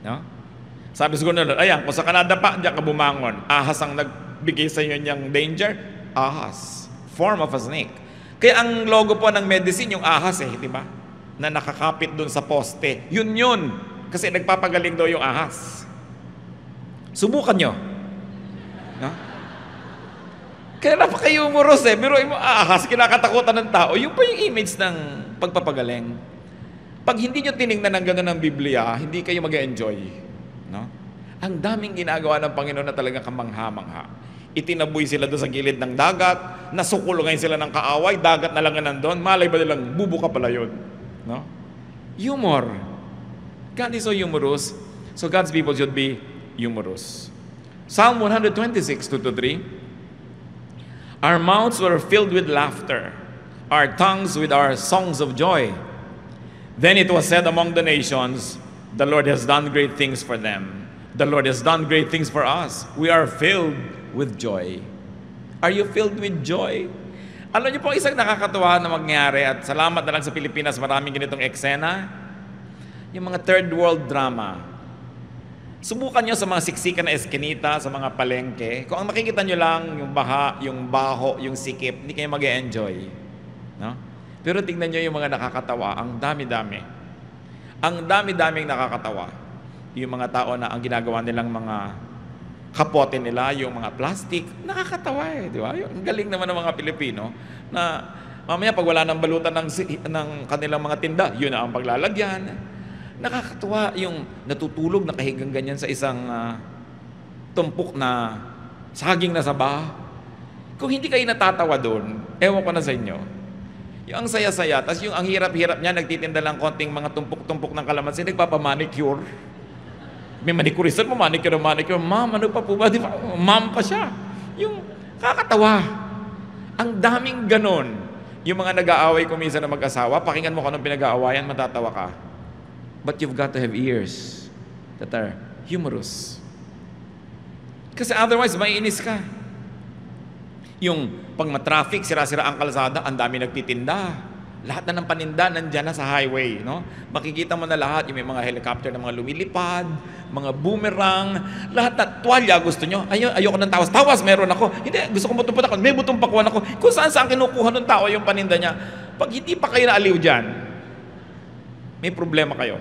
No? Sabi siguro nila, ayan, kung sa Canada pa, diyan ka bumangon. Ahas ang nagbigay sa inyo niyang danger. Ahas. Form of a snake. Kaya ang logo po ng medicine, yung ahas di ba? Na nakakapit doon sa poste. Yun. Kasi nagpapagaling daw yung ahas. Subukan nyo. No? Kaya napaka-humorous Biruin mo, ahas, kinakatakutan ng tao. Yung pa yung image ng pagpapagaling. Pag hindi nyo tinignan ng gano'n ng Biblia, hindi kayo mag-enjoy. No? Ang daming ginagawa ng Panginoon na talagang kamangha-mangha. Itinaboy sila doon sa gilid ng dagat, nasukulungan sila ng kaaway, dagat na lang nandun, malay ba nilang bubuka pala yun. No? Humor. God is so humorous, so God's people should be humorous. Psalm 126, 2-3. Our mouths were filled with laughter, our tongues with our songs of joy. Then it was said among the nations, the Lord has done great things for them. The Lord has done great things for us. We are filled with joy. Are you filled with joy? Alam niyo po, isang nakakatuwa na mangyari, at salamat na lang sa Pilipinas, maraming ganitong eksena, yung mga third world drama. Subukan nyo sa mga siksikan na eskinita, sa mga palengke. Kung ang makikita nyo lang, yung baha, yung baho, yung sikip, hindi kayo mag-e-enjoy. No? Pero tingnan nyo yung mga nakakatawa, ang dami-dami. Ang dami-daming nakakatawa. Yung mga tao na ang ginagawa nilang mga kapote nila, yung mga plastic, nakakatawa di ba? Yung galing naman ng mga Pilipino na mamaya pag wala ng balutan ng kanilang mga tinda, yun na ang paglalagyan. Nakakatuwa yung natutulog, nakahigang ganyan sa isang tumpok na saging na saba. Kung hindi kayo natatawa doon, ewan ko na sa inyo. Yung ang saya-saya, tas yung ang hirap-hirap niya, nagtitinda lang konting mga tumpok-tumpok ng kalamansi, nagpapamanicure. May manicurisan mo, manicure. Ma'am, ano pa po ba? Di ba? Ma'am pa siya. Yung kakatawa. Ang daming ganon. Yung mga nag-aaway kuminsan na mag-asawa, pakinggan mo kung anong pinag-aawayan, matatawa ka. But you've got to have ears that are humorous. Kasi otherwise, maiinis ka. Yung pag matraffic, sira-sira ang kalsada, ang dami nagtitinda. Lahat na ng paninda nandyan na sa highway. No? Makikita mo na lahat, yung may mga helicopter na mga lumilipad, mga boomerang, lahat na tuwalya gusto nyo. Ayoko ng tawas. Tawas, meron ako. Hindi, gusto kong butong ako. May butong pakuan ako. Kung saan kinukuha ng tao yung paninda niya. Pag hindi pa kayo naaliw dyan, may problema kayo.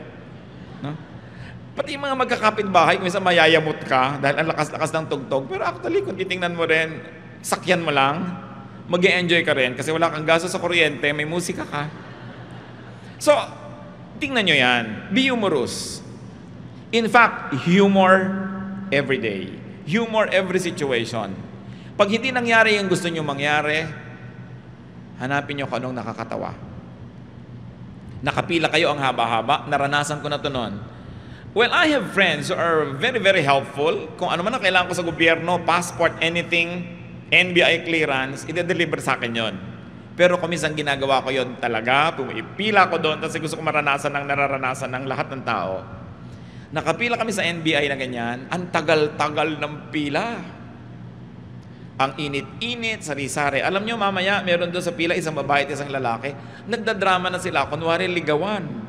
Pati yung mga magkakapit-bahay, kung minsan mayayamot ka dahil ang lakas-lakas ng tugtog. Pero actually, kung titingnan mo rin, sakyan mo lang, mag-e-enjoy ka rin kasi wala kang gasto sa kuryente, may musika ka. So, tingnan nyo yan. Be humorous. In fact, humor every day. Humor every situation. Pag hindi nangyari yung gusto nyo mangyari, hanapin nyo kung anong nakakatawa. Nakapila kayo ang haba-haba, naranasan ko na to noon. Well, I have friends who are very, very helpful. Kung ano man ang kailangan ko sa gobyerno, passport, anything, NBI clearance, ide-deliver sa akin yon. Pero kung minsan ginagawa ko yon talaga, pumipila ko doon kasi gusto ko maranasan ng nararanasan ng lahat ng tao. Nakapila kami sa NBI na ganyan, ang tagal-tagal ng pila. Ang init-init, sari-sari. Alam nyo, mamaya, meron doon sa pila, isang babae at isang lalaki, nagdadrama na sila, kunwari ligawan.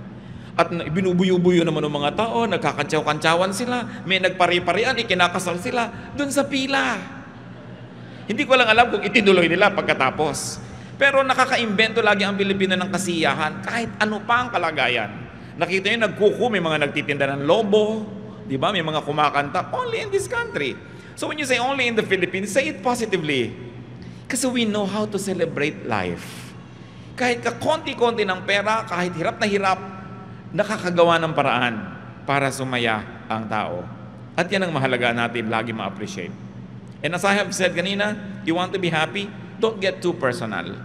At binubuyo-buyo naman ng mga tao, nagkakantsaw-kantsawan sila, may nagpari-parian, ikinakasal sila doon sa pila. Hindi ko lang alam kung itinuloy nila pagkatapos. Pero nakaka-imbento lagi ang Pilipino ng kasiyahan, kahit ano pa ang kalagayan. Nakita nyo, nagkuku, may mga nagtitinda ng lobo, di ba? May mga kumakanta, only in this country. So when you say only in the Philippines, say it positively. Kasi we know how to celebrate life. Kahit kakonti-konti ng pera, kahit hirap na hirap, nakakagawa ng paraan para sumaya ang tao. At yan ang mahalaga natin lagi ma-appreciate. And as I have said kanina, you want to be happy, don't get too personal.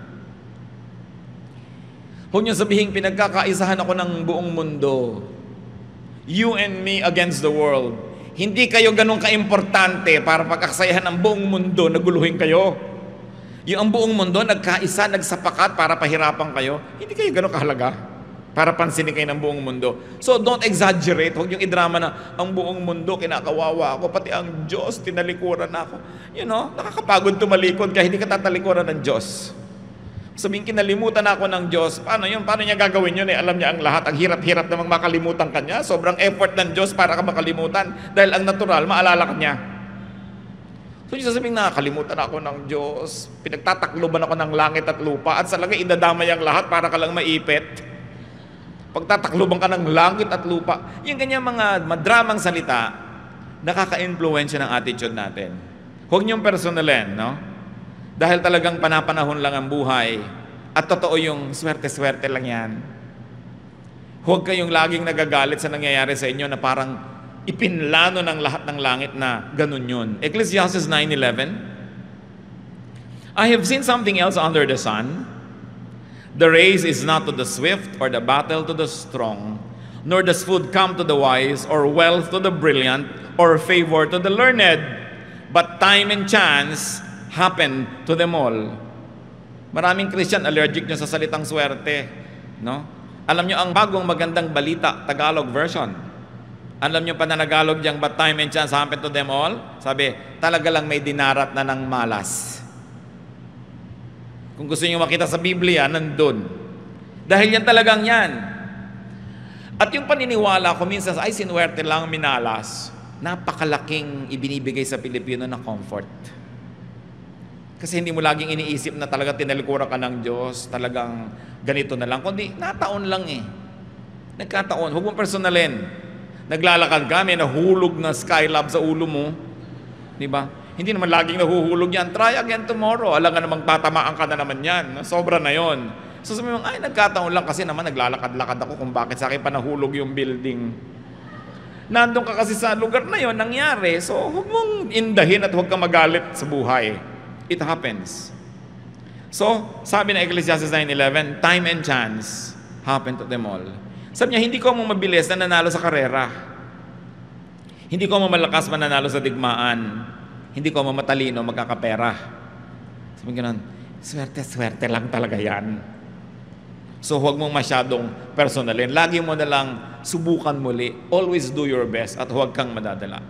Huwag niyo sabihin, pinagkakaisahan ako ng buong mundo. You and me against the world. Hindi kayo ganun ka-importante para pagkakasayahan ng buong mundo, naguluhin kayo. Yung ang buong mundo, nagkaisa, nagsapakat para pahirapan kayo, hindi kayo ganun kahalaga para pansinin kayo ng buong mundo. So don't exaggerate. Huwag yung idrama na ang buong mundo, kinakawawa ako, pati ang Diyos, tinalikuran ako. You know, nakakapagod tumalikod kaya hindi ka tatalikuran ng Diyos. Sabihin, kinalimutan ako ng Diyos. Paano yun? Paano niya gagawin yun? Alam niya ang lahat. Ang hirap-hirap namang makalimutan ka niya. Sobrang effort ng Diyos para ka makalimutan. Dahil ang natural, maalala ka niya. So yung sasabihin, nakakalimutan ako ng Diyos. Pinagtatakloban ako ng langit at lupa. At sa lagay, idadamay ang lahat para ka lang maipit. Pagtatakloban ka ng langit at lupa, yung ganyan mga madramang salita, nakaka-influensya ng attitude natin. Huwag niyong personalin, no? Dahil talagang panapanahon lang ang buhay at totoo yung swerte-swerte lang yan. Huwag kayong laging nagagalit sa nangyayari sa inyo na parang ipinlano ng lahat ng langit na ganun yun. Ecclesiastes 9:11, I have seen something else under the sun. The race is not to the swift or the battle to the strong, nor does food come to the wise or wealth to the brilliant or favor to the learned, but time and chance happen to them all. Maraming Christian allergic nyo sa salitang swerte, no? Alam nyo ang bagong magandang balita, Tagalog version. Alam nyo pananagalog diyang, but time and chance happen to them all? Sabi, talaga lang may dinarat na ng malas. Kung gusto niyo makita sa Biblia, nandun. Dahil yan talagang yan. At yung paniniwala ko minsan, ay sinuwerte lang, minalas, napakalaking ibinibigay sa Pilipino na comfort. Kasi hindi mo laging iniisip na talaga tinalikuran ka ng Diyos, talagang ganito na lang. Kundi, nataon lang eh. Nagkataon. Huwag mong personalin. Naglalakad ka, may nahulog na Skylab sa ulo mo. Diba? Hindi naman laging nahuhulog yan. Try again tomorrow. Alam nga namang tatamaan ka na naman yan. Sobra na yon. So sabi mo, ay nagkataon lang kasi naman naglalakad-lakad ako kung bakit sa akin pa nahulog yung building. Nandun ka kasi sa lugar na yon, nangyari. So huwag mong indahin at huwag kang magalit sa buhay. It happens. So, sabi na Ecclesiastes 9:11, time and chance happen to them all. Sabi niya, hindi ko mo mabilis na nanalo sa karera. Hindi ko mo malakas mananalo sa digmaan. Hindi ko mamatalino, magkakapera. Sabi gano'n, swerte-swerte lang talaga yan. So huwag mong masyadong personalin. Lagi mo na lang subukan muli. Always do your best at huwag kang madadala.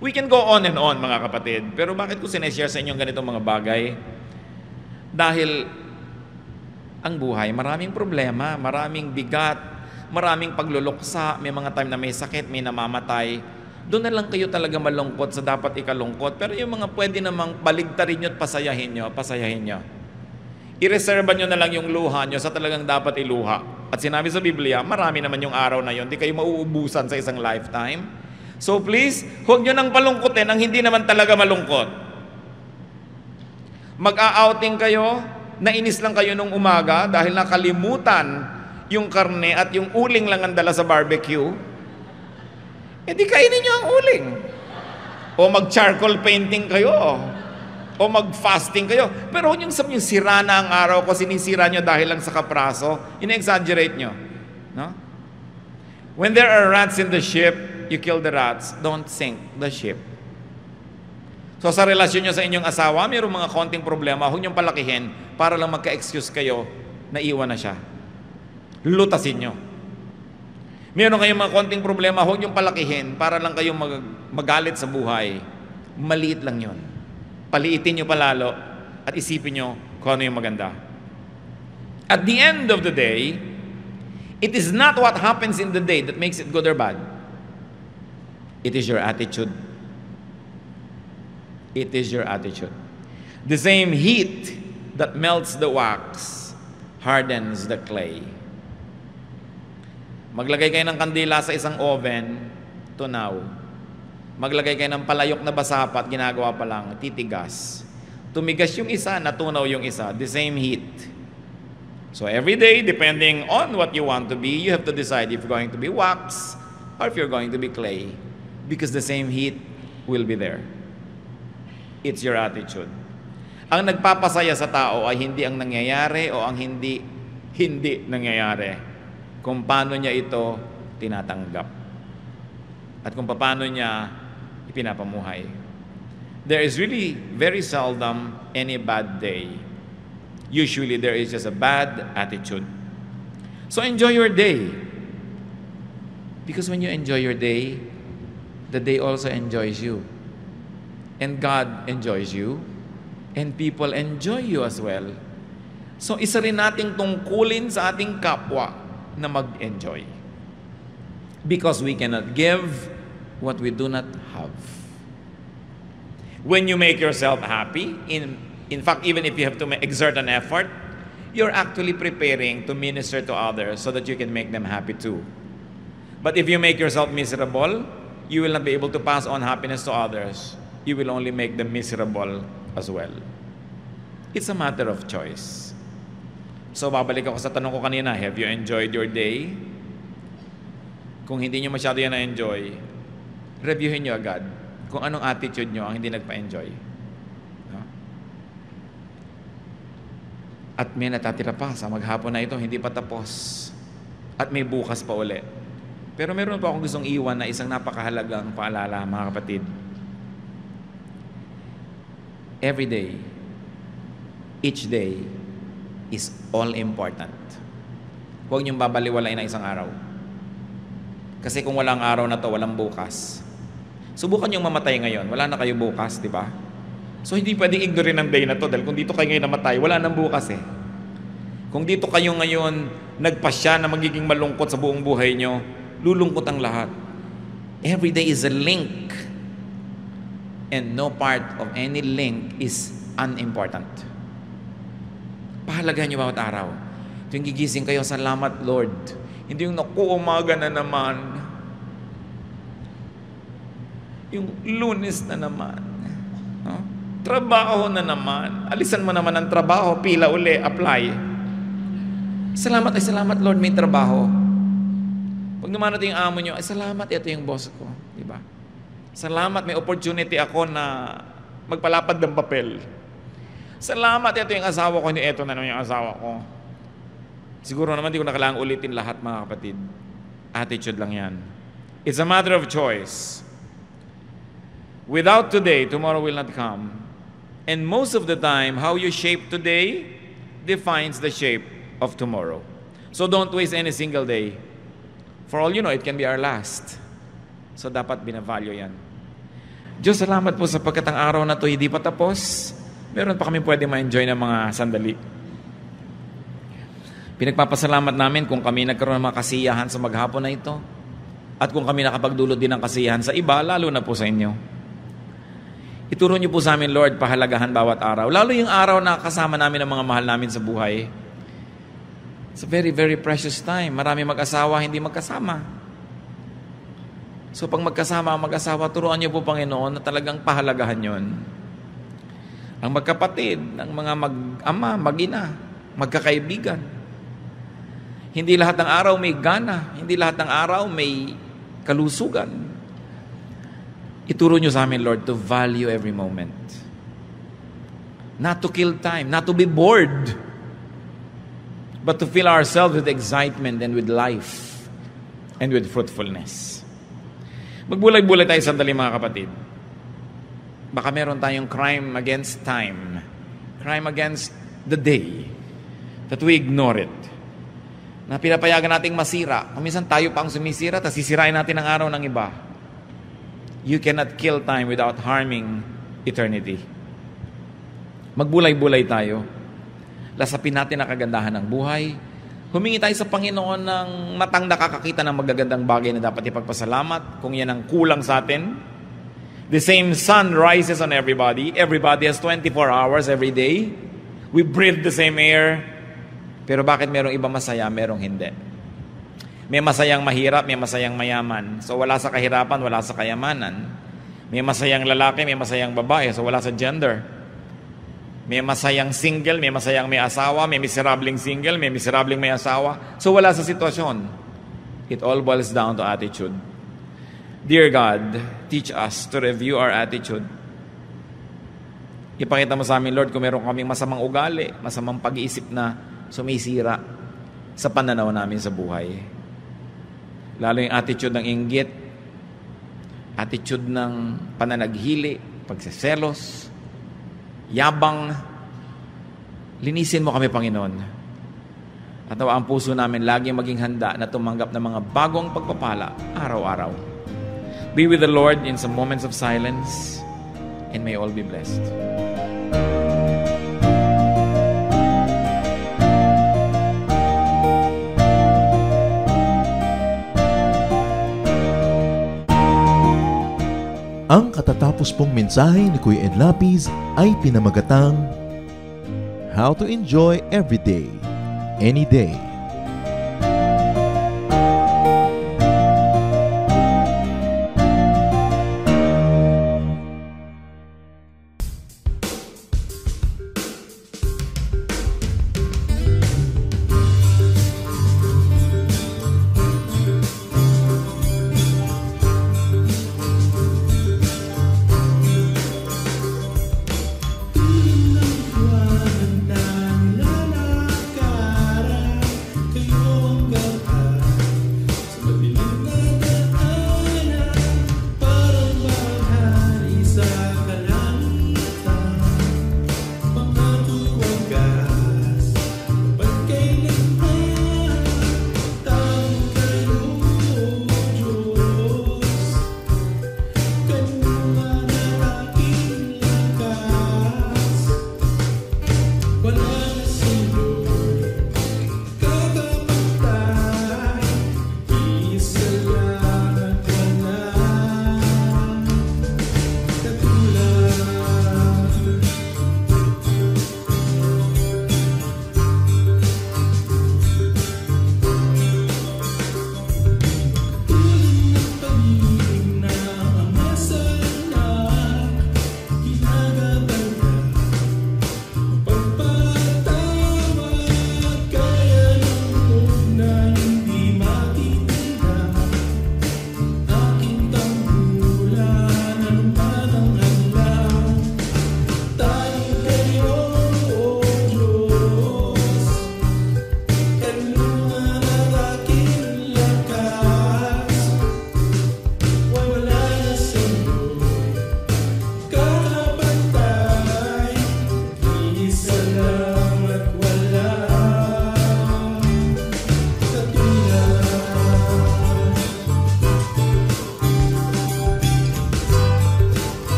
We can go on and on, mga kapatid. Pero bakit ko sineshare sa inyo ganitong mga bagay? Dahil ang buhay, maraming problema, maraming bigat, maraming pagluluksa, may mga time na may sakit, may namamatay. Doon na lang kayo talaga malungkot sa dapat ikalungkot. Pero yung mga pwede namang baligtarin nyo at pasayahin nyo, pasayahin nyo. I-reserve nyo na lang yung luha nyo sa talagang dapat iluha. At sinabi sa Biblia, marami naman yung araw na yon, di kayo mauubusan sa isang lifetime. So please, huwag nyo nang palungkutin ang hindi naman talaga malungkot. Mag-a-outing kayo, nainis lang kayo nung umaga dahil nakalimutan yung karne at yung uling lang ang dala sa barbecue. Eh di kainin nyo ang uling. O mag-charcoal painting kayo. O mag-fasting kayo. Pero huwag yung sabihin, sira na ang araw ko, sinisira nyo dahil lang sa kapraso. Ina-exaggerate nyo. No? When there are rats in the ship, you kill the rats. Don't sink the ship. So sa relasyon nyo sa inyong asawa, mayroong mga konting problema, huwag nyong palakihin para lang magka-excuse kayo na iwan na siya. Lutasin nyo. Mayroon kayong mga konting problema, huwag nyong palakihin para lang kayong magalit sa buhay. Maliit lang yun. Paliitin nyo palalo at isipin nyo kung ano yung maganda. At the end of the day, it is not what happens in the day that makes it good or bad. It is your attitude. It is your attitude. The same heat that melts the wax hardens the clay. Maglagay kayo ng kandila sa isang oven, tunaw. Maglagay kayo ng palayok na basapat, ginagawa pa lang, titigas. Tumigas yung isa, natunaw yung isa. The same heat. So every day, depending on what you want to be, you have to decide if you're going to be wax or if you're going to be clay. Because the same heat will be there. It's your attitude. Ang nagpapasaya sa tao ay hindi ang nangyayari o ang hindi nangyayari. Kung paano niya ito tinatanggap. At kung paano niya ipinapamuhay. There is really very seldom any bad day. Usually there is just a bad attitude. So enjoy your day. Because when you enjoy your day, the day also enjoys you. And God enjoys you. And people enjoy you as well. So isa rin nating tungkulin sa ating kapwa na mag-enjoy. Because we cannot give what we do not have. When you make yourself happy, in fact, even if you have to exert an effort, you're actually preparing to minister to others so that you can make them happy too. But if you make yourself miserable, you will not be able to pass on happiness to others. You will only make them miserable as well. It's a matter of choice. So, babalik ako sa tanong ko kanina, have you enjoyed your day? Kung hindi nyo masyado yan na-enjoy, reviewin nyo agad kung anong attitude nyo ang hindi nagpa-enjoy. No? At may natatira pa sa maghapon na ito, hindi pa tapos. At may bukas pa uli. Pero meron pa akong gustong iwan na isang napakahalagang paalala, mga kapatid. Every day, each day, is all important. Huwag niyong babaliwalain ang isang araw. Kasi kung walang araw na to, walang bukas. Subukan niyong mamatay ngayon, wala na kayo bukas, di ba? So hindi pwedeng ignorin ang day na to dahil kung dito kayo ngayon namatay, wala nang bukas eh. Kung dito kayo ngayon nagpasya na magiging malungkot sa buong buhay niyo, lulungkot ang lahat. Every day is a link. And no part of any link is unimportant. Pahalagahan niyo bawat araw. Tuwing gigising kayo, salamat Lord. Hindi yung naku, umaga na naman. Yung Lunes na naman. No? Trabaho na naman. Alisan mo naman ang trabaho, pila uli, apply. Salamat Lord, may trabaho. Pag naman natin yung amo nyo, ay salamat, ito yung boss ko. Diba? Salamat, may opportunity ako na magpalapad ng papel. Salamat, ito yung asawa ko, ito na naman yung asawa ko. Siguro naman di ko na kailangang ulitin lahat, mga kapatid. Attitude lang yan. It's a matter of choice. Without today, tomorrow will not come. And most of the time, how you shape today defines the shape of tomorrow. So don't waste any single day. For all you know, it can be our last. So dapat binavalue yan. Diyos, salamat po sapagkat ang araw na to hindi pa tapos. Meron pa kami pwede ma-enjoy ng mga sandali. Pinagpapasalamat namin kung kami nagkaroon ng mga kasiyahan sa maghapon na ito. At kung kami nakapagdulot din ng kasiyahan sa iba, lalo na po sa inyo. Ituro niyo po sa amin, Lord, pahalagahan bawat araw. Lalo yung araw na kasama namin ang mga mahal namin sa buhay. It's a very, very precious time. Marami mag-asawa, hindi magkasama. So pag magkasama ang mag-asawa, turuan niyo po, Panginoon, na talagang pahalagahan yon. Ang magkapatid, ang mga mag-ama, mag-ina, magkakaibigan. Hindi lahat ng araw may gana. Hindi lahat ng araw may kalusugan. Ituro niyo sa amin, Lord, to value every moment. Not to kill time, not to be bored, but to fill ourselves with excitement and with life and with fruitfulness. Magbulay-bulay tayo sandali, mga kapatid. Baka meron tayong crime against time, crime against the day, that we ignore it. Na pinapayagan nating masira. Kung minsan tayo pa ang sumisira, tapos sisirain natin ang araw ng iba. You cannot kill time without harming eternity. Magbulay-bulay tayo. Lasapin natin ang kagandahan ng buhay. Humingi tayo sa Panginoon ng matang nakakakita ng magagandang bagay na dapat ipagpasalamat. Kung yan ang kulang sa atin. The same sun rises on everybody. Everybody has 24 hours every day. We breathe the same air. Pero bakit merong iba masaya, merong hindi? May masayang mahirap, may masayang mayaman. So wala sa kahirapan, wala sa kayamanan. May masayang lalaki, may masayang babae. So wala sa gender. May masayang single, may masayang may asawa, may miserabling single, may miserabling may asawa. So wala sa sitwasyon. It all boils down to attitude. Dear God, teach us to review our attitude. Ipakita mo sa amin, Lord, kung meron kaming masamang ugali, masamang pag-iisip na sumisira sa pananaw namin sa buhay. Lalo yung attitude ng inggit, attitude ng pananaghili, pagseselos, yabang. Linisin mo kami, Panginoon. At nawa ang puso namin lagi maging handa na tumanggap ng mga bagong pagpapala araw-araw. Be with the Lord in some moments of silence, and may all be blessed. Ang katatapos pong mensahe ni Kuya Ed Lapiz ay pinamagatang How to Enjoy Every Day, Any Day.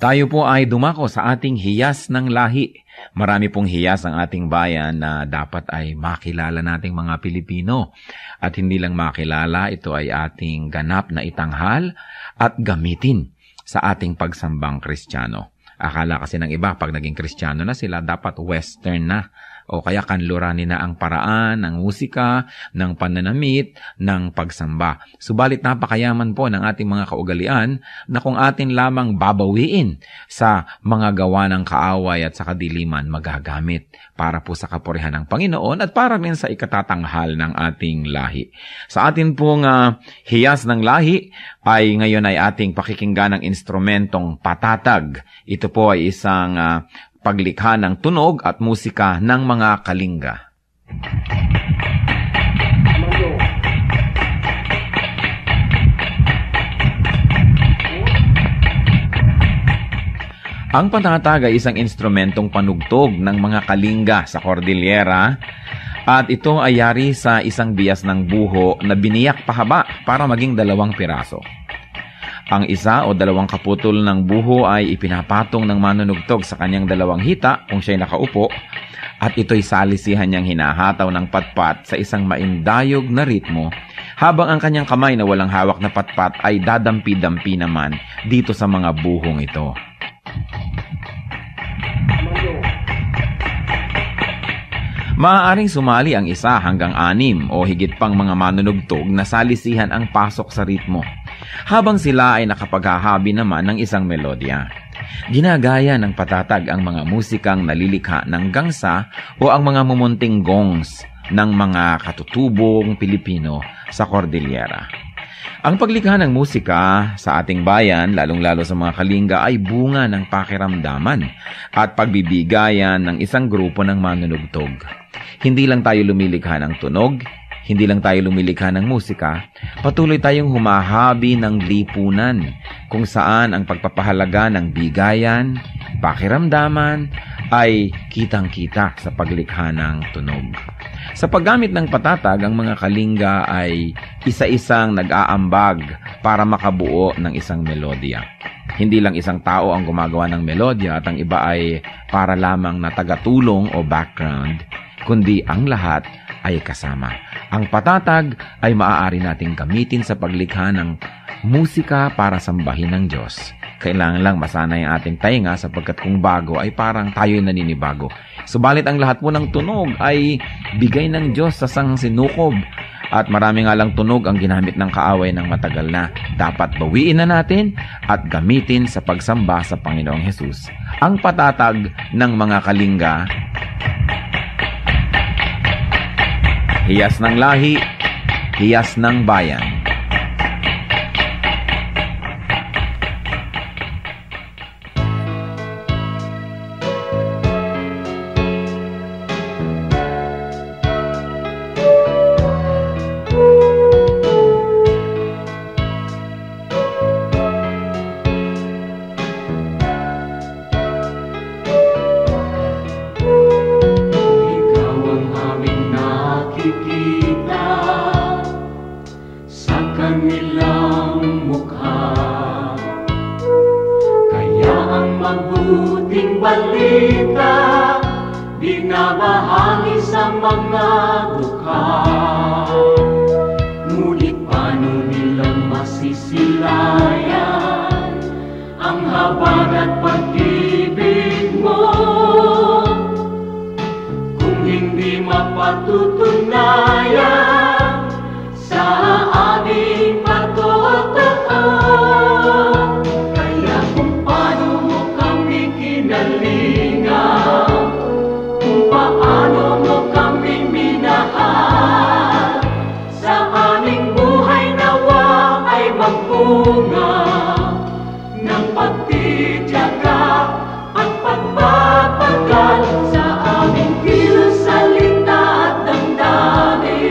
Tayo po ay dumako sa ating hiyas ng lahi. Marami pong hiyas ang ating bayan na dapat ay makilala nating mga Pilipino. At hindi lang makilala, ito ay ating ganap na itanghal at gamitin sa ating pagsambang Kristiyano. Akala kasi ng iba, pag naging Kristiyano na sila, dapat Western na. O kaya kanluranin na ang paraan, ng musika, ng pananamit, ng pagsamba. Subalit napakayaman po ng ating mga kaugalian na kung atin lamang babawiin sa mga gawa ng kaaway at sa kadiliman magagamit para po sa kapurihan ng Panginoon at para rin sa ikatatanghal ng ating lahi. Sa atin pong hiyas ng lahi ay ngayon ay ating pakikinggan ng instrumentong patatag. Ito po ay isang paglikha ng tunog at musika ng mga kalinga. Ang patatag ay isang instrumentong panugtog ng mga kalinga sa Cordillera at ito ay yari sa isang bias ng buho na biniyak pahaba para maging 2 piraso. Ang isa o 2 kaputol ng buho ay ipinapatong ng manunugtog sa kanyang 2 hita kung siya'y nakaupo at ito'y salisihan niyang hinahataw ng patpat sa isang maindayog na ritmo habang ang kanyang kamay na walang hawak na patpat ay dadampi-dampi naman dito sa mga buhong ito. Maaaring sumali ang 1 hanggang 6 o higit pang mga manunugtog na salisihan ang pasok sa ritmo, habang sila ay nakapaghahabi naman ng isang melodya. Ginagaya ng patatag ang mga musikang nalilikha ng gangsa o ang mga mumunting gongs ng mga katutubong Pilipino sa Cordillera. Ang paglikha ng musika sa ating bayan, lalong-lalo sa mga kalinga, ay bunga ng pakiramdaman at pagbibigayan ng isang grupo ng manunugtog. Hindi lang tayo lumilikha ng tunog, hindi lang tayo lumilikha ng musika, patuloy tayong humahabi ng lipunan kung saan ang pagpapahalaga ng bigayan, pakiramdaman ay kitang-kita sa paglikha ng tunog. Sa paggamit ng patatag, ang mga kalinga ay isa-isang nag-aambag para makabuo ng isang melodya. Hindi lang isang tao ang gumagawa ng melodya at ang iba ay para lamang na tagatulong o background, kundi ang lahat ay kasama. Ang patatag ay maaari nating gamitin sa paglikha ng musika para sambahin ng Diyos. Kailangan lang masanay ang ating tainga sapagkat kung bago ay parang tayo'y naninibago. Subalit ang lahat po ng tunog ay bigay ng Diyos sa sinukob. At marami nga lang tunog ang ginamit ng kaaway ng matagal na. Dapat bawiin na natin at gamitin sa pagsamba sa Panginoong Hesus. Ang patatag ng mga kalinga, hiyas ng lahi, hiyas ng bayan. Sa aming kilos, salita at damdamin.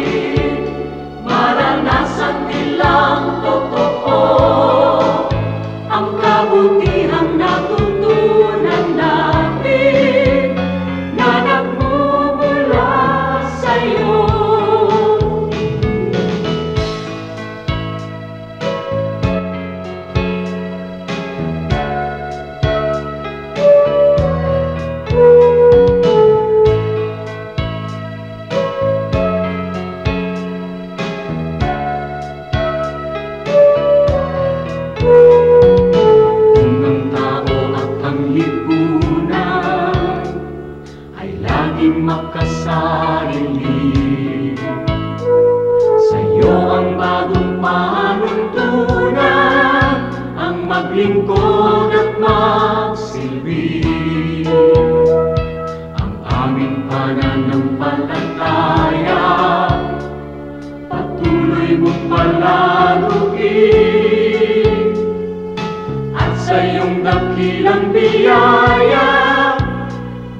iyong dakilang biyaya,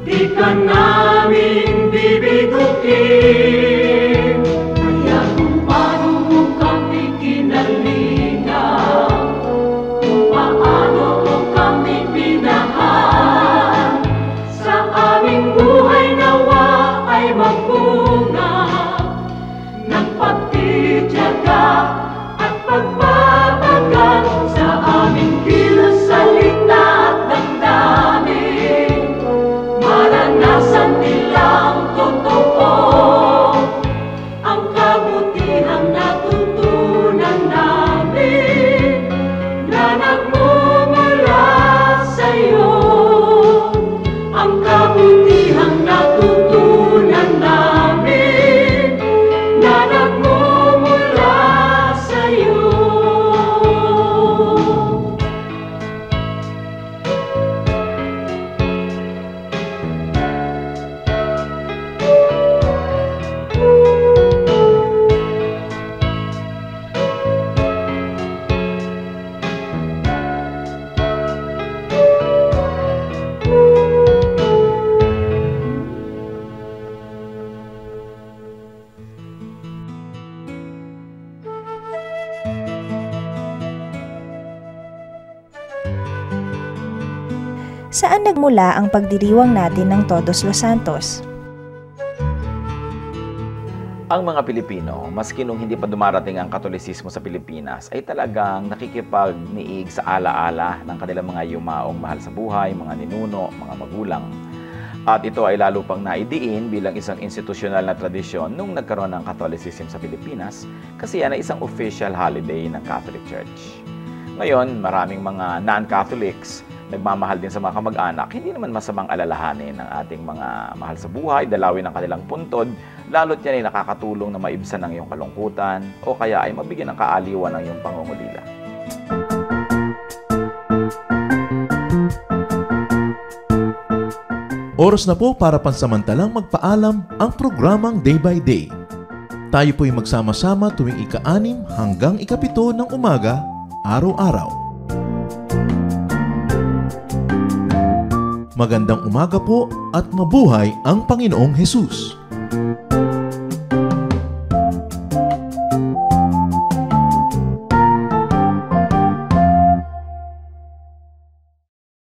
di ka namin bibiguin. Kaya kung paano mo kami kinalingan, kung paano mo kami minahal, sa aming buhay nawa ay magbunga ng pagtitiyaga at pagbabagal sa aming kilos, salita at damdamin. Maranasan nilang totoo ang kabutihang natutunan namin na nagmumula sa'yo. Ang kabutihang natutunan namin na nagmumula sa'yo. Saan nagmula ang pagdiriwang natin ng Todos los Santos? Ang mga Pilipino, maski nung hindi pa dumarating ang Katolisismo sa Pilipinas, ay talagang nakikipagniig sa alaala ng kanilang mga yumaong mahal sa buhay, mga ninuno, mga magulang. At ito ay lalo pang naidiin bilang isang institusyonal na tradisyon nung nagkaroon ng Catholicism sa Pilipinas, kasi yan ay isang official holiday ng Catholic Church. Ngayon, maraming mga non-Catholics nagmamahal din sa mga kamag-anak, hindi naman masamang alalahanin ng ating mga mahal sa buhay, dalawin ang kanilang puntod, lalo't yan ay nakakatulong na maibsan ang iyong kalungkutan o kaya ay mabigyan ng kaaliwan ng iyong pangungulila. Oras na po para pansamantalang magpaalam ang programang Day by Day. Tayo po'y magsama-sama tuwing ika-6 hanggang ika-7 ng umaga, araw-araw. Magandang umaga po at mabuhay ang Panginoong Hesus!